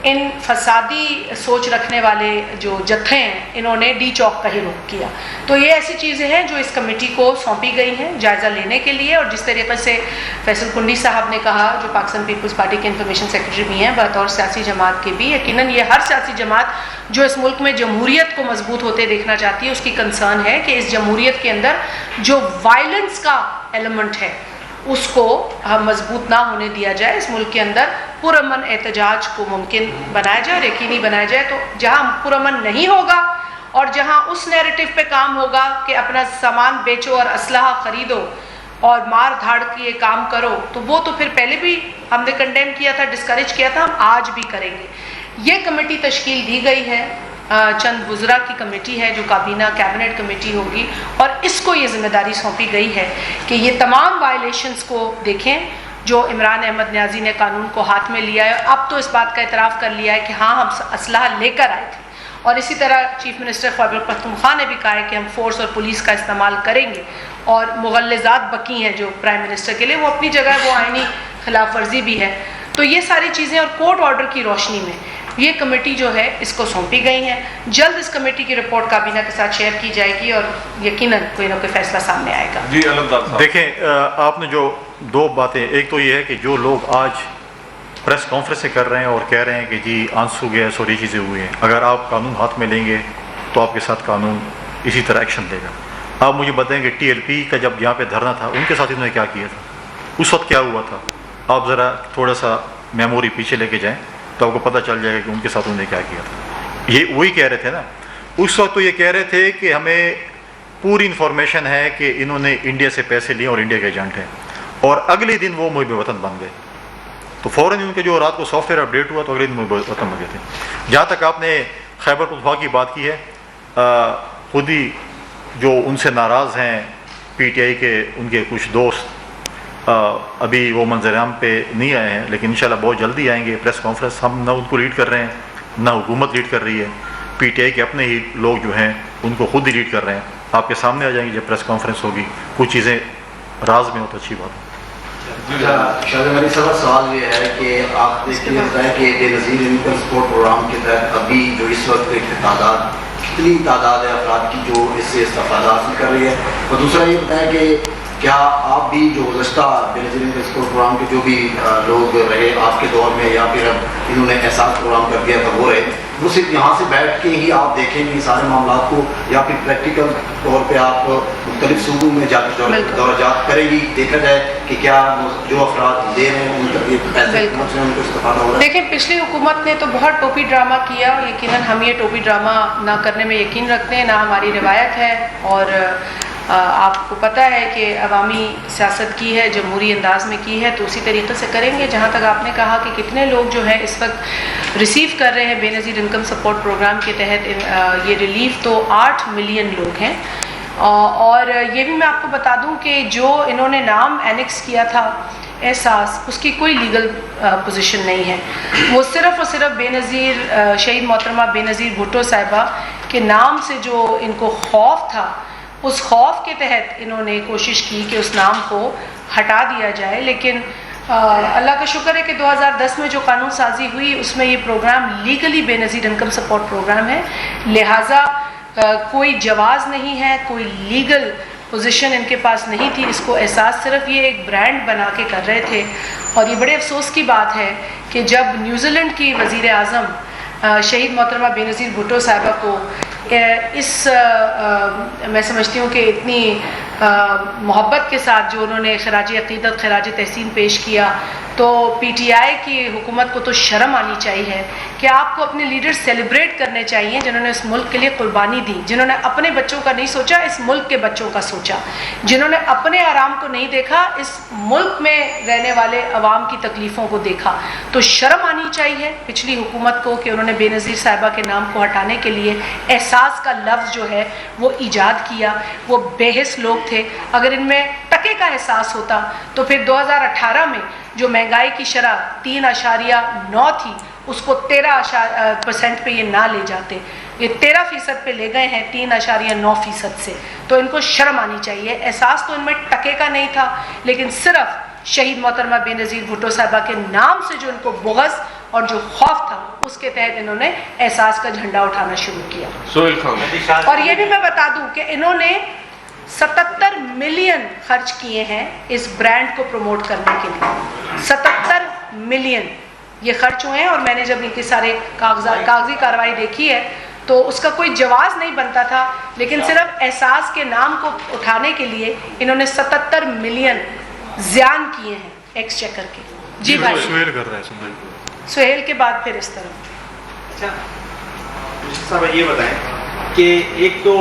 ان فسادی سوچ رکھنے والے جو جتھے ہیں انہوں نے ڈی چوک کا ہی رخ کیا. تو یہ ایسی چیزیں ہیں جو اس کمیٹی کو سونپی گئی ہیں جائزہ لینے کے لیے. اور جس طریقے سے فیصل کنڈی صاحب نے کہا, جو پاکستان پیپلز پارٹی کے انفارمیشن سیکرٹری بھی ہیں بطور سیاسی جماعت کے بھی, یقیناً یہ ہر سیاسی جماعت جو اس ملک میں جمہوریت کو مضبوط ہوتے دیکھنا چاہتی ہے, اس کی کنسرن ہے کہ اس جمہوریت کے اندر جو وائلنس کا ایلیمنٹ ہے اس کو مضبوط نہ ہونے دیا جائے, اس ملک کے اندر پرامن احتجاج کو ممکن بنایا جائے اور یقینی بنایا جائے. تو جہاں پرامن نہیں ہوگا اور جہاں اس نیریٹو پہ کام ہوگا کہ اپنا سامان بیچو اور اسلحہ خریدو اور مار دھاڑ کے کام کرو, تو وہ تو پھر پہلے بھی ہم نے کنڈیم کیا تھا, ڈسکریج کیا تھا, ہم آج بھی کریں گے. یہ کمیٹی تشکیل دی گئی ہے, چند وزراء کی کمیٹی ہے جو کابینہ کیبنٹ کمیٹی ہوگی, اور اس کو یہ ذمہ داری سونپی گئی ہے کہ یہ تمام وائلیشنز کو دیکھیں جو عمران احمد نیازی نے قانون کو ہاتھ میں لیا ہے. اب تو اس بات کا اعتراف کر لیا ہے کہ ہاں ہم اسلحہ لے کر آئے تھے, اور اسی طرح چیف منسٹر خیبر پختونخوا نے بھی کہا ہے کہ ہم فورس اور پولیس کا استعمال کریں گے, اور مغلظات بکی ہیں جو پرائم منسٹر کے لیے, وہ اپنی جگہ وہ آئینی خلاف ورزی بھی ہے. تو یہ ساری چیزیں اور کورٹ آرڈر کی روشنی میں یہ کمیٹی جو ہے اس کو سونپی گئی ہیں. جلد اس کمیٹی کی رپورٹ کابینہ کے ساتھ شیئر کی جائے گی اور یقیناً کوئی نہ کوئی فیصلہ سامنے آئے گا. جی علمدار صاحب, دیکھیں آپ نے جو دو باتیں, ایک تو یہ ہے کہ جو لوگ آج پریس کانفرنس سے کر رہے ہیں اور کہہ رہے ہیں کہ جی آنسو گیس اور یہ چیزیں ہوئی ہیں, اگر آپ قانون ہاتھ میں لیں گے تو آپ کے ساتھ قانون اسی طرح ایکشن دے گا. آپ مجھے بتائیں کہ ٹی ایل پی کا جب یہاں پہ دھرنا تھا ان کے ساتھ انہوں نے کیا کیا تھا, اس وقت کیا ہوا تھا؟ آپ ذرا تھوڑا سا میموری پیچھے لے کے جائیں تو آپ کو پتہ چل جائے گا کہ ان کے ساتھ انہوں نے کیا کیا تھا. یہ وہی کہہ رہے تھے نا اس وقت, تو یہ کہہ رہے تھے کہ ہمیں پوری انفارمیشن ہے کہ انہوں نے انڈیا سے پیسے لیے اور انڈیا کے ایجنٹ ہیں, اور اگلے دن وہ محب وطن بن گئے. تو فوراً ان کے جو رات کو سافٹ ویئر اپڈیٹ ہوا تو اگلے دن ختم ہو گئے تھے. جہاں تک آپ نے خیبر پختونخوا کی بات کی ہے، خود ہی جو ان سے ناراض ہیں پی ٹی آئی کے ان کے کچھ دوست ابھی وہ منظر عام پہ نہیں آئے ہیں، لیکن انشاءاللہ بہت جلدی آئیں گے. پریس کانفرنس ہم نہ ان کو لیڈ کر رہے ہیں نہ حکومت لیڈ کر رہی ہے، پی ٹی آئی کے اپنے ہی لوگ جو ہیں ان کو خود ہی لیڈ کر رہے ہیں. آپ کے سامنے آ جائیں گے جب پریس کانفرنس ہوگی. کچھ چیزیں راز میں ہو تو اچھی بات ہے. شاہد علی صاحب سوال یہ ہے کہ آپ دیکھیے بتائیں کہ بے نظیر انکم سپورٹ پروگرام کے تحت ابھی جو اس وقت ایک تعداد کتنی تعداد ہے افراد کی جو اس سے استفادہ حاصل کر رہی ہے، اور دوسرا یہ بتائیں کہ کیا آپ بھی جو گزشتہ بے نظیر انکم سپورٹ پروگرام کے جو بھی لوگ رہے آپ کے دور میں یا پھر اب انہوں نے احساس پروگرام کر دیا تھا وہ رہے، وہ صرف یہاں سے بیٹھ کے ہی آپ دیکھیں گے سارے معاملات کو، یا پھر پریکٹیکل طور پہ آپ مختلف صوبوں میں جا کے دورہ جات کریں گی، دیکھا جائے کہ کیا جو افراد دے رہے ہیں ان تک یہ پیسے سے ان کو استفادہ ہو رہا ہے؟ دیکھیں پچھلی حکومت نے تو بہت ٹوپی ڈرامہ کیا. یقیناً ہم یہ ٹوپی ڈرامہ نہ کرنے میں یقین رکھتے ہیں، نہ ہماری روایت ہے. اور آپ کو پتہ ہے کہ عوامی سیاست کی ہے، جمہوری انداز میں کی ہے، تو اسی طریقے سے کریں گے. جہاں تک آپ نے کہا کہ کتنے لوگ جو ہیں اس وقت ریسیو کر رہے ہیں بے نظیر انکم سپورٹ پروگرام کے تحت یہ ریلیف، تو 8 ملین لوگ ہیں. اور یہ بھی میں آپ کو بتا دوں کہ جو انہوں نے نام اینکس کیا تھا احساس، اس کی کوئی لیگل پوزیشن نہیں ہے. وہ صرف اور صرف بے نظیر شہید محترمہ بے نظیر بھٹو صاحبہ کے نام سے جو ان کو خوف تھا، اس خوف کے تحت انہوں نے کوشش کی کہ اس نام کو ہٹا دیا جائے. لیکن اللہ کا شکر ہے کہ 2010 میں جو قانون سازی ہوئی اس میں یہ پروگرام لیگلی بے نظیر انکم سپورٹ پروگرام ہے، لہٰذا کوئی جواز نہیں ہے، کوئی لیگل پوزیشن ان کے پاس نہیں تھی. اس کو احساس صرف یہ ایک برانڈ بنا کے کر رہے تھے. اور یہ بڑے افسوس کی بات ہے کہ جب نیوزی لینڈ کی وزیر اعظم شہید محترمہ بے نظیر بھٹو صاحبہ کو اس میں سمجھتی ہوں کہ اتنی محبت کے ساتھ جو انہوں نے خراج عقیدت خراج تحسین پیش کیا، تو پی ٹی آئی کی حکومت کو تو شرم آنی چاہیے کہ آپ کو اپنے لیڈر سیلیبریٹ کرنے چاہیے جنہوں نے اس ملک کے لیے قربانی دی، جنہوں نے اپنے بچوں کا نہیں سوچا، اس ملک کے بچوں کا سوچا، جنہوں نے اپنے آرام کو نہیں دیکھا، اس ملک میں رہنے والے عوام کی تکلیفوں کو دیکھا. تو شرم آنی چاہیے پچھلی حکومت کو کہ انہوں نے بے نظیر صاحبہ کے نام کو ہٹانے کے لیے احساس کا لفظ جو ہے وہ ایجاد کیا. وہ بے حس لوگ تھے. اگر ان میں ٹکے کا احساس ہوتا تو پھر 2018 میں جو مہنگائی کی شرح 3.9 تھی اس کو 13% پہ یہ نہ لے جاتے. یہ 13% پہ لے گئے ہیں 3.9% سے. تو ان کو شرم آنی چاہیے. احساس تو ان میں ٹکے کا نہیں تھا، لیکن صرف شہید محترمہ بے نظیر بھٹو صاحبہ کے نام سے جو ان کو بغض اور جو خوف تھا اس کے تحت انہوں نے احساس کا جھنڈا اٹھانا شروع کیا. اور یہ بھی میں بتا دوں کہ انہوں نے 77 ملین خرچ کیے ہیں اس برانڈ کو پروموٹ کرنے کے لیے. 77 ملین یہ خرچ ہوئے ہیں. اور میں نے جب ان کی سارے کاغذی کارروائی دیکھی ہے تو اس کا کوئی جواز نہیں بنتا تھا، لیکن صرف احساس کے نام کو اٹھانے کے لیے انہوں نے 77 ملین زیان کیے ہیں ایکس چیکر کے. جی بھائی سہیل کر رہا ہے سہیل کے بعد پھر اس طرح. اچھا صاحب یہ بتائیں کہ ایک تو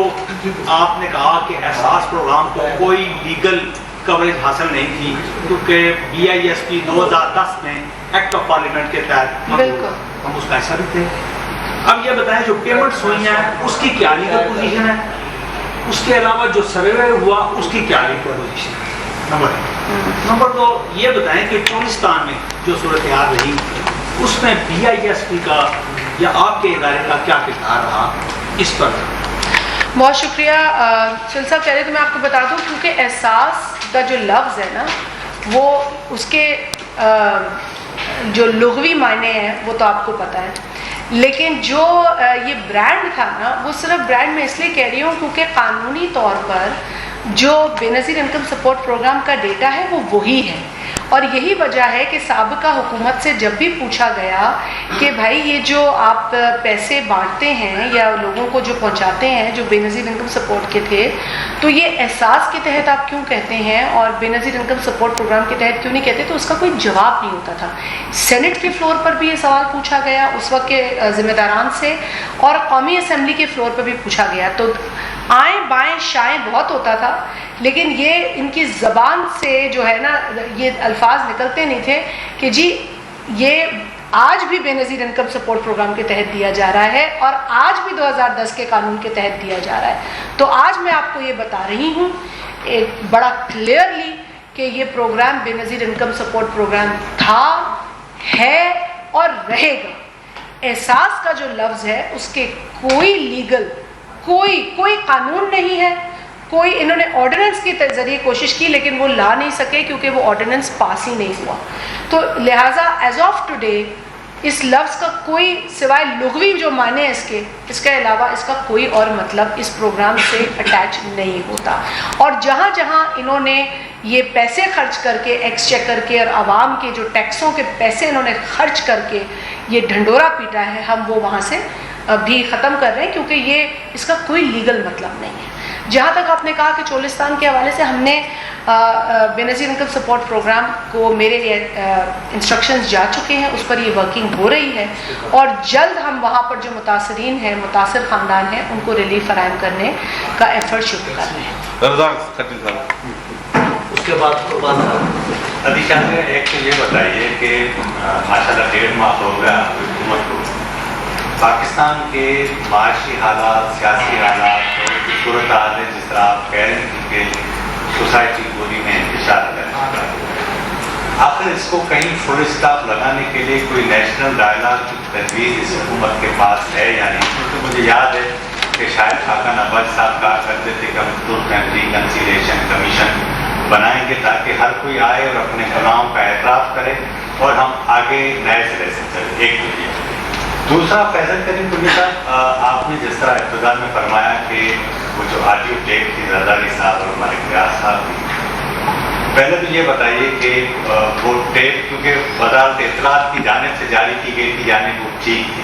آپ نے کہا کہ احساس پروگرام کو کوئی لیگل کوریج حاصل نہیں تھی کیونکہ بی آئی ایس پی 2010 میں ایکٹ آف پارلیمنٹ کے تحت ہم اس کا حصہ بھی تھے. اب یہ بتائیں جو پیمنٹس ہوئی ہیں اس کی کیا لیگل پوزیشن ہے، اس کے علاوہ جو سروے ہوا اس کی کیا لیگل پوزیشن ہے، نمبر 2 یہ بتائیں کہ پاکستان میں جو صورتحال رہی اس میں بی آئی ایس پی کا یا آپ کے ادارے کا کیا کردار رہا اس پر؟ بہت شکریہ سل صاحب. پہلے تو میں آپ کو بتا دوں کیونکہ احساس کا جو لفظ ہے نا وہ اس کے جو لغوی معنی ہیں وہ تو آپ کو پتہ ہے، لیکن جو یہ برانڈ تھا نا وہ صرف برانڈ میں اس لیے کہہ رہی ہوں کیونکہ قانونی طور پر جو بے نظیر انکم سپورٹ پروگرام کا ڈیٹا ہے وہ وہی ہے. اور یہی وجہ ہے کہ سابقہ حکومت سے جب بھی پوچھا گیا کہ بھائی یہ جو آپ پیسے بانٹتے ہیں یا لوگوں کو جو پہنچاتے ہیں جو بے نظیر انکم سپورٹ کے تھے تو یہ احساس کے تحت آپ کیوں کہتے ہیں اور بے نظیر انکم سپورٹ پروگرام کے تحت کیوں نہیں کہتے، تو اس کا کوئی جواب نہیں ہوتا تھا. سینٹ کے فلور پر بھی یہ سوال پوچھا گیا اس وقت کے ذمہ داران سے، اور قومی اسمبلی کے فلور پر بھی پوچھا گیا. تو آئیں بائیں شائیں بہت ہوتا تھا، لیکن یہ ان کی زبان سے جو ہے نا یہ الفاظ نکلتے نہیں تھے کہ جی یہ آج بھی بے نظیر انکم سپورٹ پروگرام کے تحت دیا جا رہا ہے اور آج بھی 2010 کے قانون کے تحت دیا جا رہا ہے. تو آج میں آپ کو یہ بتا رہی ہوں ایک بڑا کلیئرلی کہ یہ پروگرام بے نظیر انکم سپورٹ پروگرام تھا، ہے اور رہے گا. احساس کا جو لفظ ہے اس کے کوئی لیگل کوئی قانون نہیں ہے. کوئی انہوں نے آرڈیننس کے ذریعے کوشش کی لیکن وہ لا نہیں سکے کیونکہ وہ آرڈیننس پاس ہی نہیں ہوا. تو لہٰذا ایز آف ٹوڈے اس لفظ کا کوئی سوائے لغوی جو معنی ہے اس کے علاوہ اس کا کوئی اور مطلب اس پروگرام سے اٹیچ نہیں ہوتا. اور جہاں جہاں انہوں نے یہ پیسے خرچ کر کے ایکسچیکر کے اور عوام کے جو ٹیکسوں کے پیسے انہوں نے خرچ کر کے یہ ڈھنڈورا پیٹا ہے، ہم وہ وہاں سے بھی ختم کر رہے ہیں کیونکہ یہ اس کا کوئی لیگل مطلب نہیں ہے. جہاں تک آپ نے کہا کہ چولستان کے حوالے سے ہم نے بے نظیر انکم سپورٹ پروگرام کو میرے لیے انسٹرکشنز جا چکے ہیں، اس پر یہ ورکنگ ہو رہی ہے اور جلد ہم وہاں پر جو متاثرین ہیں، متاثر خاندان ہیں، ان کو ریلیف فراہم کرنے کا ایفرٹ شروع کر رہے ہیں. اس کے بعد ابھی شاہ ایک تو یہ بتائیے کہ ماشاءاللہ 1.5 ماہ ہو گیا حکومت کو، پاکستان کے معاشی حالات، سیاسی حالات اور صورتحال ہے جس طرح آپ کہہ رہے ہیں کہ سوسائٹی پوری میں انتشار کر چکا ہے. آخر اس کو کہیں فل اسٹاپ لگانے کے لیے کوئی نیشنل ڈائلاگ کی تجویز اس حکومت کے پاس ہے یا نہیں؟ کیونکہ مجھے یاد ہے کہ شاید خاقان عباس صاحب کہا کرتے تھے کہ ہم ترک ریکنسیلیشن کمیشن بنائیں گے تاکہ ہر کوئی آئے اور اپنے گناہوں کا اعتراف کرے اور ہم آگے نئے سرے سے چلیں. ایک تو یہ. دوسرا، فیضل کریم کلی صاحب، آپ نے جس طرح ابتدا میں فرمایا کہ وہ جو آڈیو ٹیپ تھی زرداری صاحب اور ملک ریاض صاحب کی، پہلے تو یہ بتائیے کہ وہ ٹیپ کیونکہ وزارت اطلاعات کی جانب سے جاری کی گئی تھی یعنی وہ ٹھیک تھی.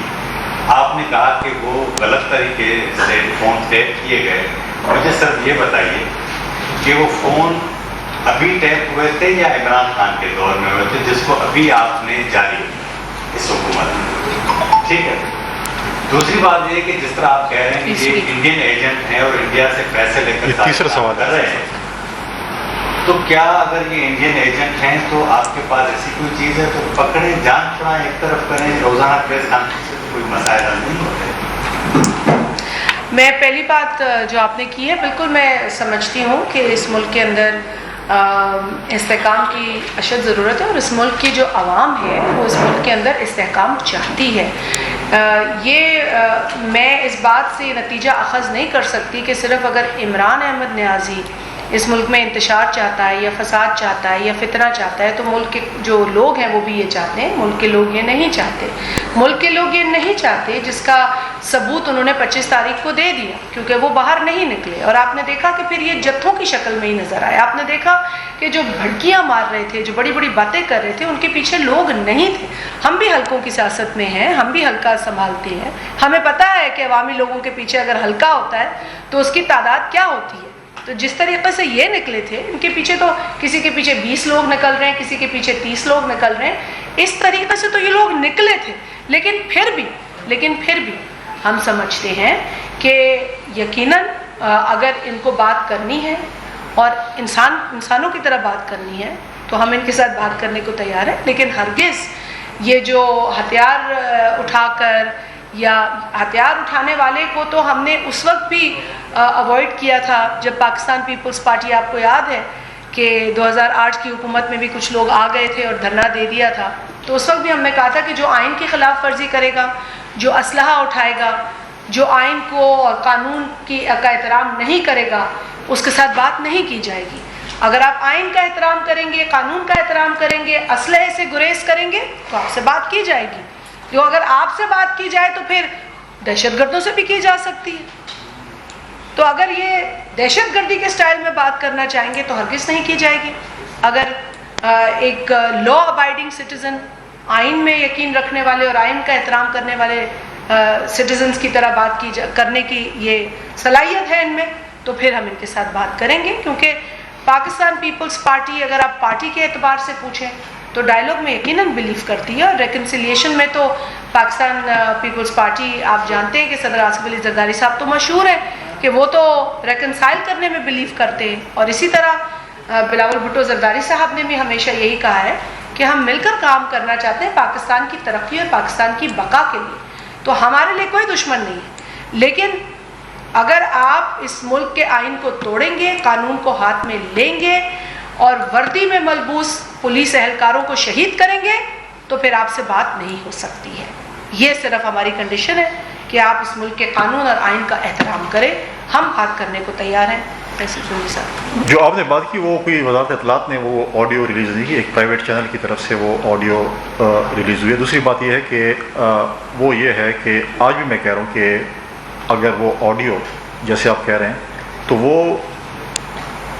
آپ نے کہا کہ وہ غلط طریقے سے فون ٹیپ کیے گئے. مجھے صرف یہ بتائیے کہ وہ فون ابھی ٹیپ ہوئے تھے یا عمران خان کے دور میں ہوئے تھے جس کو ابھی آپ نے جاری کیا اس حکومت میں؟ ٹھیک ہے. دوسری بات یہ کہ جس طرح آپ کہہ رہے ہیں کہ یہ انڈین ایجنٹ ہیں اور انڈیا سے پیسے لے کر تیسرا سوال کر رہے ہیں، تو کیا اگر یہ انڈین ایجنٹ ہیں تو آپ کے پاس ایسی کوئی چیز ہے تو پکڑیں، جان چھڑائیں، ایک طرف کریں، روزانہ پریس کانفرنس سے تو کوئی مسائل حل نہیں ہوتے؟ میں پہلی بات جو آپ نے کی ہے بالکل میں سمجھتی ہوں کہ اس ملک کے اندر استحکام کی اشد ضرورت ہے اور اس ملک کی جو عوام ہے وہ اس ملک کے اندر استحکام چاہتی ہے. میں اس بات سے نتیجہ اخذ نہیں کر سکتی کہ صرف اگر عمران احمد نیازی اس ملک میں انتشار چاہتا ہے یا فساد چاہتا ہے یا فتنہ چاہتا ہے تو ملک کے جو لوگ ہیں وہ بھی یہ چاہتے ہیں. ملک کے لوگ یہ نہیں چاہتے. ملک کے لوگ یہ نہیں چاہتے جس کا ثبوت انہوں نے 25 تاریخ کو دے دیا کیونکہ وہ باہر نہیں نکلے اور آپ نے دیکھا کہ پھر یہ جتھوں کی شکل میں ہی نظر آئے. آپ نے دیکھا کہ جو بھڑکیاں مار رہے تھے، جو بڑی بڑی باتیں کر رہے تھے، ان کے پیچھے لوگ نہیں تھے. ہم بھی حلقوں کی سیاست میں ہیں، ہم بھی حلقہ سنبھالتے ہیں، ہمیں پتہ ہے کہ عوامی لوگوں کے پیچھے اگر حلقہ ہوتا ہے تو اس کی تعداد کیا ہوتی ہے. تو جس طریقے سے یہ نکلے تھے، ان کے پیچھے تو کسی کے پیچھے 20 لوگ نکل رہے ہیں، کسی کے پیچھے 30 لوگ نکل رہے ہیں. اس طریقے سے تو یہ لوگ نکلے تھے. لیکن پھر بھی ہم سمجھتے ہیں کہ یقیناً اگر ان کو بات کرنی ہے اور انسانوں کی طرح بات کرنی ہے تو ہم ان کے ساتھ بات کرنے کو تیار ہیں. لیکن ہرگز یہ جو ہتھیار اٹھا کر یا ہتھیار اٹھانے والے کو تو ہم نے اس وقت بھی اوائڈ کیا تھا جب پاکستان پیپلز پارٹی، آپ کو یاد ہے کہ 2008 کی حکومت میں بھی کچھ لوگ آ گئے تھے اور دھرنا دے دیا تھا. تو اس وقت بھی ہم نے کہا تھا کہ جو آئین کی خلاف ورزی کرے گا، جو اسلحہ اٹھائے گا، جو آئین کو اور قانون کا احترام نہیں کرے گا، اس کے ساتھ بات نہیں کی جائے گی. اگر آپ آئین کا احترام کریں گے، قانون کا احترام کریں گے، اسلحے سے گریز کریں گے تو آپ سے بات کی جائے گی. جو اگر آپ سے بات کی جائے تو پھر دہشت گردوں سے بھی کی جا سکتی ہے. تو اگر یہ دہشت گردی کے سٹائل میں بات کرنا چاہیں گے تو ہرگز نہیں کی جائے گی. اگر ایک لا ابائڈنگ سٹیزن، آئین میں یقین رکھنے والے اور آئین کا احترام کرنے والے سٹیزنز کی طرح بات کرنے کی یہ صلاحیت ہے ان میں تو پھر ہم ان کے ساتھ بات کریں گے. کیونکہ پاکستان پیپلز پارٹی اگر آپ پارٹی کے اعتبار سے پوچھیں تو ڈائلاگ میں یقیناً بلیو کرتی ہے اور ریکنسیلیشن میں تو پاکستان پیپلز پارٹی، آپ جانتے ہیں کہ صدر آصف علی زرداری صاحب تو مشہور ہیں کہ وہ تو ریکنسائل کرنے میں بلیو کرتے ہیں. اور اسی طرح بلاول بھٹو زرداری صاحب نے بھی ہمیشہ یہی کہا ہے کہ ہم مل کر کام کرنا چاہتے ہیں پاکستان کی ترقی اور پاکستان کی بقا کے لیے، تو ہمارے لیے کوئی دشمن نہیں ہے. لیکن اگر آپ اس ملک کے آئین کو توڑیں گے، قانون کو ہاتھ میں لیں گے اور وردی میں ملبوس پولیس اہلکاروں کو شہید کریں گے تو پھر آپ سے بات نہیں ہو سکتی ہے. یہ صرف ہماری کنڈیشن ہے کہ آپ اس ملک کے قانون اور آئین کا احترام کریں. ہم بات کرنے کو تیار ہیں. جو آپ نے بات کی وہ کوئی وزارت اطلاعات نے وہ آڈیو ریلیز نہیں کی، ایک پرائیویٹ چینل کی طرف سے وہ آڈیو ریلیز ہوئی ہے. دوسری بات یہ ہے کہ وہ یہ ہے کہ آج بھی میں کہہ رہا ہوں کہ اگر وہ آڈیو جیسے آپ کہہ رہے ہیں تو وہ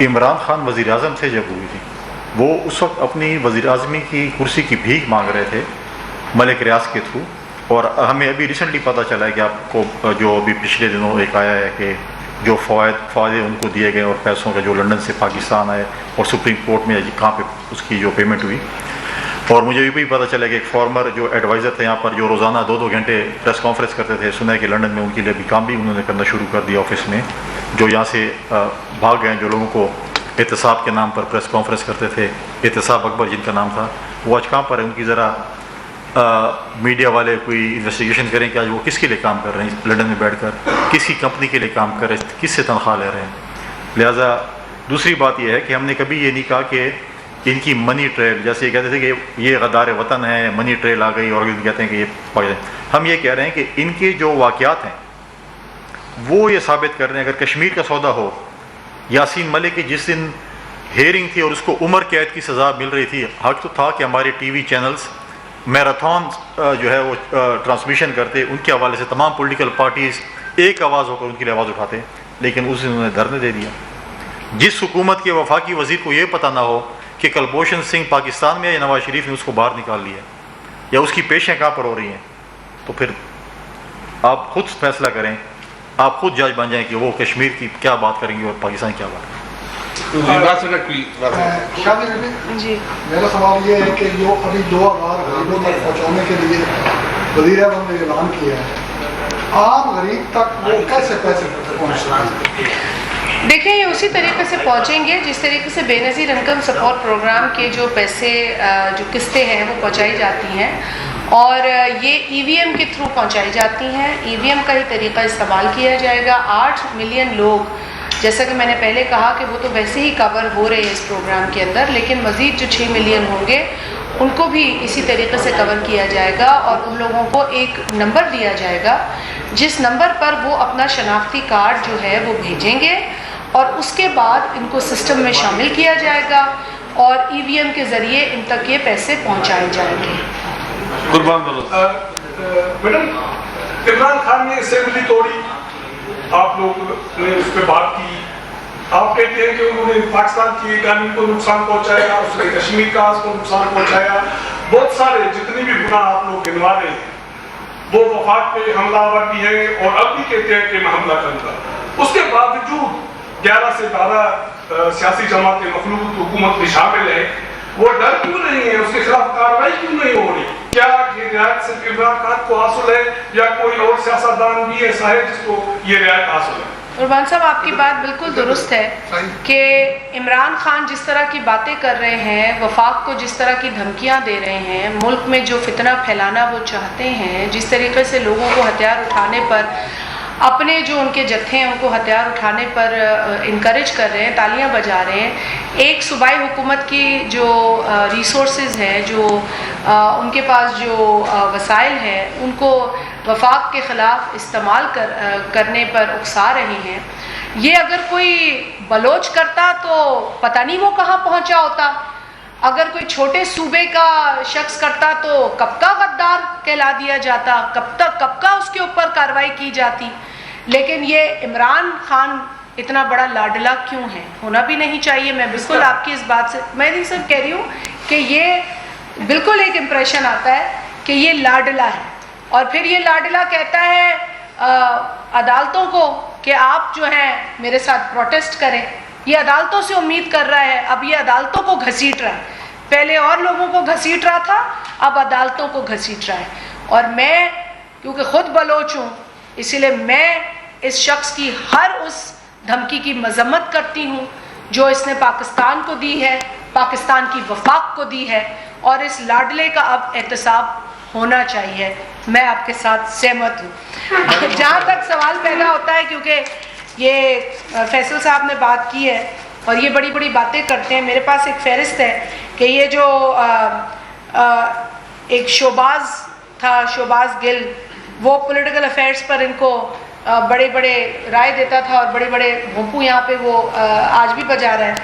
عمران خان وزیر اعظم سے جب ہوئی تھی، وہ اس وقت اپنی وزیر اعظمی کی کرسی کی بھیک مانگ رہے تھے ملک ریاض کے تھرو. اور ہمیں ابھی ریسنٹلی پتہ چلا ہے کہ آپ کو جو ابھی پچھلے دنوں ایک آیا ہے کہ جو فوائد ان کو دیے گئے اور پیسوں کا جو لنڈن سے پاکستان آئے اور سپریم کورٹ میں کہاں پہ اس کی جو پیمنٹ ہوئی. اور مجھے یہ بھی پتہ چلا کہ ایک فارمر جو ایڈوائزر تھے یہاں پر جو روزانہ 2 گھنٹے پریس کانفرنس کرتے تھے، سنا ہے کہ لنڈن میں ان کے لیے بھی کام بھی انہوں نے کرنا شروع کر دیا آفس میں، جو یہاں سے بھاگ گئے، جو لوگوں کو احتساب کے نام پر پریس کانفرنس کرتے تھے. احتساب اکبر جن کا نام تھا، وہ آج کہاں پر ہے؟ ان کی ذرا میڈیا والے کوئی انویسٹیگیشن کریں کہ آج وہ کس کے لیے کام کر رہے ہیں لنڈن میں بیٹھ کر، کس کی کمپنی کے لیے کام کر رہے ہیں، کس سے تنخواہ لے رہے ہیں. لہٰذا دوسری بات یہ ہے کہ ہم نے کبھی یہ نہیں کہا کہ ان کی منی ٹریل، جیسے یہ کہتے تھے کہ یہ غدار وطن ہے، منی ٹریل آ گئی، اور کہتے ہیں کہ یہ پاکستان. ہم یہ کہہ رہے ہیں کہ ان کے جو واقعات ہیں وہ یہ ثابت کر رہے ہیں. اگر کشمیر کا سودا ہو، یاسین ملک کی جس دن ہیئرنگ تھی اور اس کو عمر قید کی سزا مل رہی تھی، حق تو تھا کہ ہمارے ٹی وی چینلز میراتھن جو ہے وہ ٹرانسمیشن کرتے، ان کے حوالے سے تمام پولیٹیکل پارٹیز ایک آواز ہو کر ان کے لیے آواز اٹھاتے. لیکن اس دن انہوں نے دھرنے دے دیا. جس حکومت کے وفاقی وزیر کو یہ پتہ نہ ہو کہ کلبھوشن سنگھ پاکستان میں ہے یا نواز شریف نے اس کو باہر نکال لیا یا اس کی پیشیں کہاں پر ہو رہی ہیں، تو پھر آپ خود فیصلہ کریں، آپ خود جج بن جائیں کہ وہ کشمیر کی کیا بات کریں گے اور پاکستان کی کیا بات کریں گے. جی میرا سوال یہ ہے کہ جو ابھی 2000 غریبوں تک پہنچانے کے لیے وزیر اعظم نے اعلان کیا ہے، عام غریب تک وہ کیسے پیسے پہنچ رہے ہیں؟ دیکھیں، یہ اسی طریقے سے پہنچیں گے جس طریقے سے بے نظیر انکم سپورٹ پروگرام کے جو پیسے جو قسطیں ہیں وہ پہنچائی جاتی ہیں، اور یہ ای وی ایم کے تھرو پہنچائی جاتی ہیں. ای وی ایم کا ہی طریقہ استعمال کیا جائے گا. 8 ملین لوگ، جیسا کہ میں نے پہلے کہا کہ وہ تو ویسے ہی کور ہو رہے ہیں اس پروگرام کے اندر، لیکن مزید جو 6 ملین ہوں گے ان کو بھی اسی طریقے سے کور کیا جائے گا. اور ان لوگوں کو ایک نمبر دیا جائے گا جس نمبر پر وہ اپنا شناختی کارڈ جو ہے وہ بھیجیں گے، اور اس کے بعد ان کو سسٹم میں شامل کیا جائے گا اور ای وی ایم کے ذریعے ان تک یہ پیسے پہنچائے جائیں گے. میڈم، عمران خان نے اسمبلی توڑی، آپ لوگ نے اس پہ بات کی، آپ کہتے ہیں کہ انہوں نے پاکستان کی اکانومی کو نقصان پہنچایا، اس نے کشمیر کا اس کو نقصان پہنچایا، بہت سارے جتنی بھی گناہ آپ لوگ گنوا رہے ہیں، وہ وفاق پہ حملہ آور بھی ہیں اور اب بھی کہتے ہیں کہ میں حملہ کروں گا. اس کے باوجود 11 سے 12 سیاسی جماعتیں مخلوط حکومت میں شامل ہیں، وہ ڈر کیوں نہیں ہے؟ اس کے خلاف کارروائی کیوں نہیں ہو رہی؟ کیا یہ رعایت صرف عمران خان کو حاصل ہے یا کوئی اور سیاستدان بھی ایسا ہے جس کو یہ رعایت حاصل ہے؟ قربان صاحب، آپ کی بات بالکل درست ہے کہ عمران خان جس طرح کی باتیں کر رہے ہیں، وفاق کو جس طرح کی دھمکیاں دے رہے ہیں، ملک میں جو فتنہ پھیلانا وہ چاہتے ہیں، جس طریقے سے لوگوں کو ہتھیار اٹھانے پر، اپنے جو ان کے جتھے ہیں ان کو ہتھیار اٹھانے پر انکریج کر رہے ہیں، تالیاں بجا رہے ہیں. ایک صوبائی حکومت کی جو ریسورسز ہیں، جو ان کے پاس جو وسائل ہیں، ان کو وفاق کے خلاف استعمال کرنے پر اکسا رہے ہیں. یہ اگر کوئی بلوچ کرتا تو پتہ نہیں وہ کہاں پہنچا ہوتا. اگر کوئی چھوٹے صوبے کا شخص کرتا تو کب کا غدار کہلا دیا جاتا، کب کا اس کے اوپر کارروائی کی جاتی. لیکن یہ عمران خان اتنا بڑا لاڈلا کیوں ہے؟ ہونا بھی نہیں چاہیے. میں بالکل آپ کی اس بات سے میں نہیں صرف کہہ رہی ہوں کہ یہ بالکل ایک امپریشن آتا ہے کہ یہ لاڈلا ہے، اور پھر یہ لاڈلا کہتا ہے عدالتوں کو کہ آپ جو ہیں میرے ساتھ پروٹیسٹ کریں. یہ عدالتوں سے امید کر رہا ہے، اب یہ عدالتوں کو گھسیٹ رہا ہے. پہلے اور لوگوں کو گھسیٹ رہا تھا، اب عدالتوں کو گھسیٹ رہا ہے. اور میں کیونکہ خود بلوچ ہوں، اسی لیے میں اس شخص کی ہر اس دھمکی کی مذمت کرتی ہوں جو اس نے پاکستان کو دی ہے، پاکستان کی وفاق کو دی ہے. اور اس لاڈلے کا اب احتساب ہونا چاہیے. میں آپ کے ساتھ سہمت ہوں. جہاں تک سوال پیدا ہوتا ہے، کیونکہ یہ فیصل صاحب نے بات کی ہے اور یہ بڑی بڑی باتیں کرتے ہیں، میرے پاس ایک فہرست ہے کہ یہ جو ایک شوباز تھا، شوباز گل، وہ پولیٹیکل افیئرس پر ان کو بڑے بڑے رائے دیتا تھا اور بڑے بڑے بھونپو یہاں پہ وہ آج بھی بجا رہا ہے،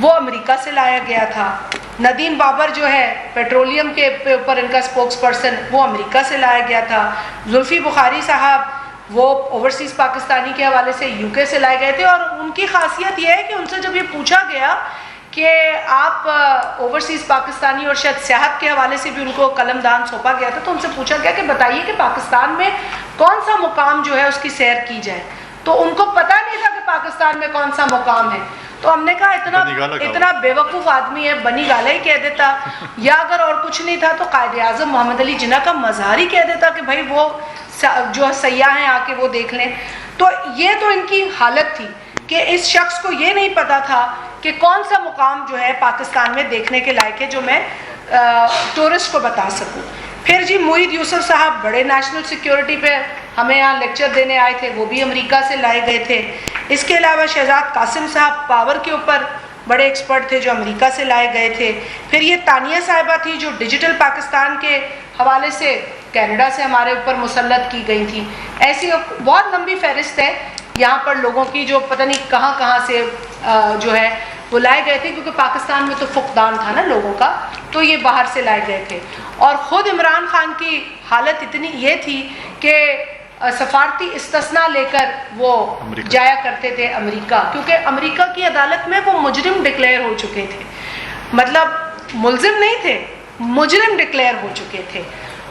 وہ امریکہ سے لایا گیا تھا. ندیم بابر جو ہے پیٹرولیم کے اوپر ان کا اسپوکس پرسن، وہ امریکہ سے لایا گیا تھا. زلفی بخاری صاحب وہ اوورسیز پاکستانی کے حوالے سے یو کے سے لائے گئے تھے، اور ان کی خاصیت یہ ہے کہ ان سے جب یہ پوچھا گیا کہ آپ اوورسیز پاکستانی اور شاید سیاحت کے حوالے سے بھی ان کو قلم دان سونپا گیا تھا، تو ان سے پوچھا گیا کہ بتائیے کہ پاکستان میں کون سا مقام جو ہے اس کی سیر کی جائے، تو ان کو پتہ نہیں تھا کہ پاکستان میں کون سا مقام ہے. تو ہم نے کہا اتنا بے وقوف آدمی ہے، بنی گالا ہی کہہ دیتا، یا اگر اور کچھ نہیں تھا تو قائد اعظم محمد علی جناح کا مزار ہی کہہ دیتا کہ بھائی وہ جو سیاح ہیں آ کے وہ دیکھ لیں. تو یہ تو ان کی حالت تھی کہ اس شخص کو یہ نہیں پتا تھا کہ کون سا مقام جو ہے پاکستان میں دیکھنے کے لائق ہے جو میں ٹورسٹ کو بتا سکوں. پھر جی معید یوسف صاحب بڑے نیشنل سیکیورٹی پہ ہمیں یہاں لیکچر دینے آئے تھے، وہ بھی امریکہ سے لائے گئے تھے. اس کے علاوہ شہزاد قاسم صاحب پاور کے اوپر بڑے ایکسپرٹ تھے جو امریکہ سے لائے گئے تھے. پھر یہ تانیہ صاحبہ تھی جو ڈیجیٹل پاکستان کے حوالے سے کینیڈا سے ہمارے اوپر مسلط کی گئی تھی. ایسی بہت لمبی فہرست ہے یہاں پر لوگوں کی جو پتہ نہیں کہاں کہاں سے جو ہے وہ لائے گئے تھے، کیونکہ پاکستان میں تو فقدان تھا نا لوگوں کا، تو یہ باہر سے لائے گئے تھے. اور خود عمران خان کی حالت اتنی یہ تھی کہ سفارتی استثناء لے کر وہ جایا کرتے تھے امریکہ، کیونکہ امریکہ کی عدالت میں وہ مجرم ڈکلیئر ہو چکے تھے، مطلب ملزم نہیں تھے، مجرم ڈکلیئر ہو چکے تھے.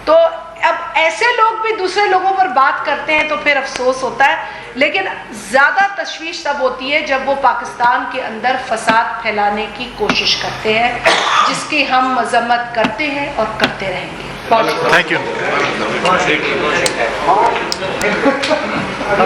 تو اب ایسے لوگ بھی دوسرے لوگوں پر بات کرتے ہیں تو پھر افسوس ہوتا ہے. لیکن زیادہ تشویش تب ہوتی ہے جب وہ پاکستان کے اندر فساد پھیلانے کی کوشش کرتے ہیں، جس کی ہم مذمت کرتے ہیں اور کرتے رہیں گے. Thank you.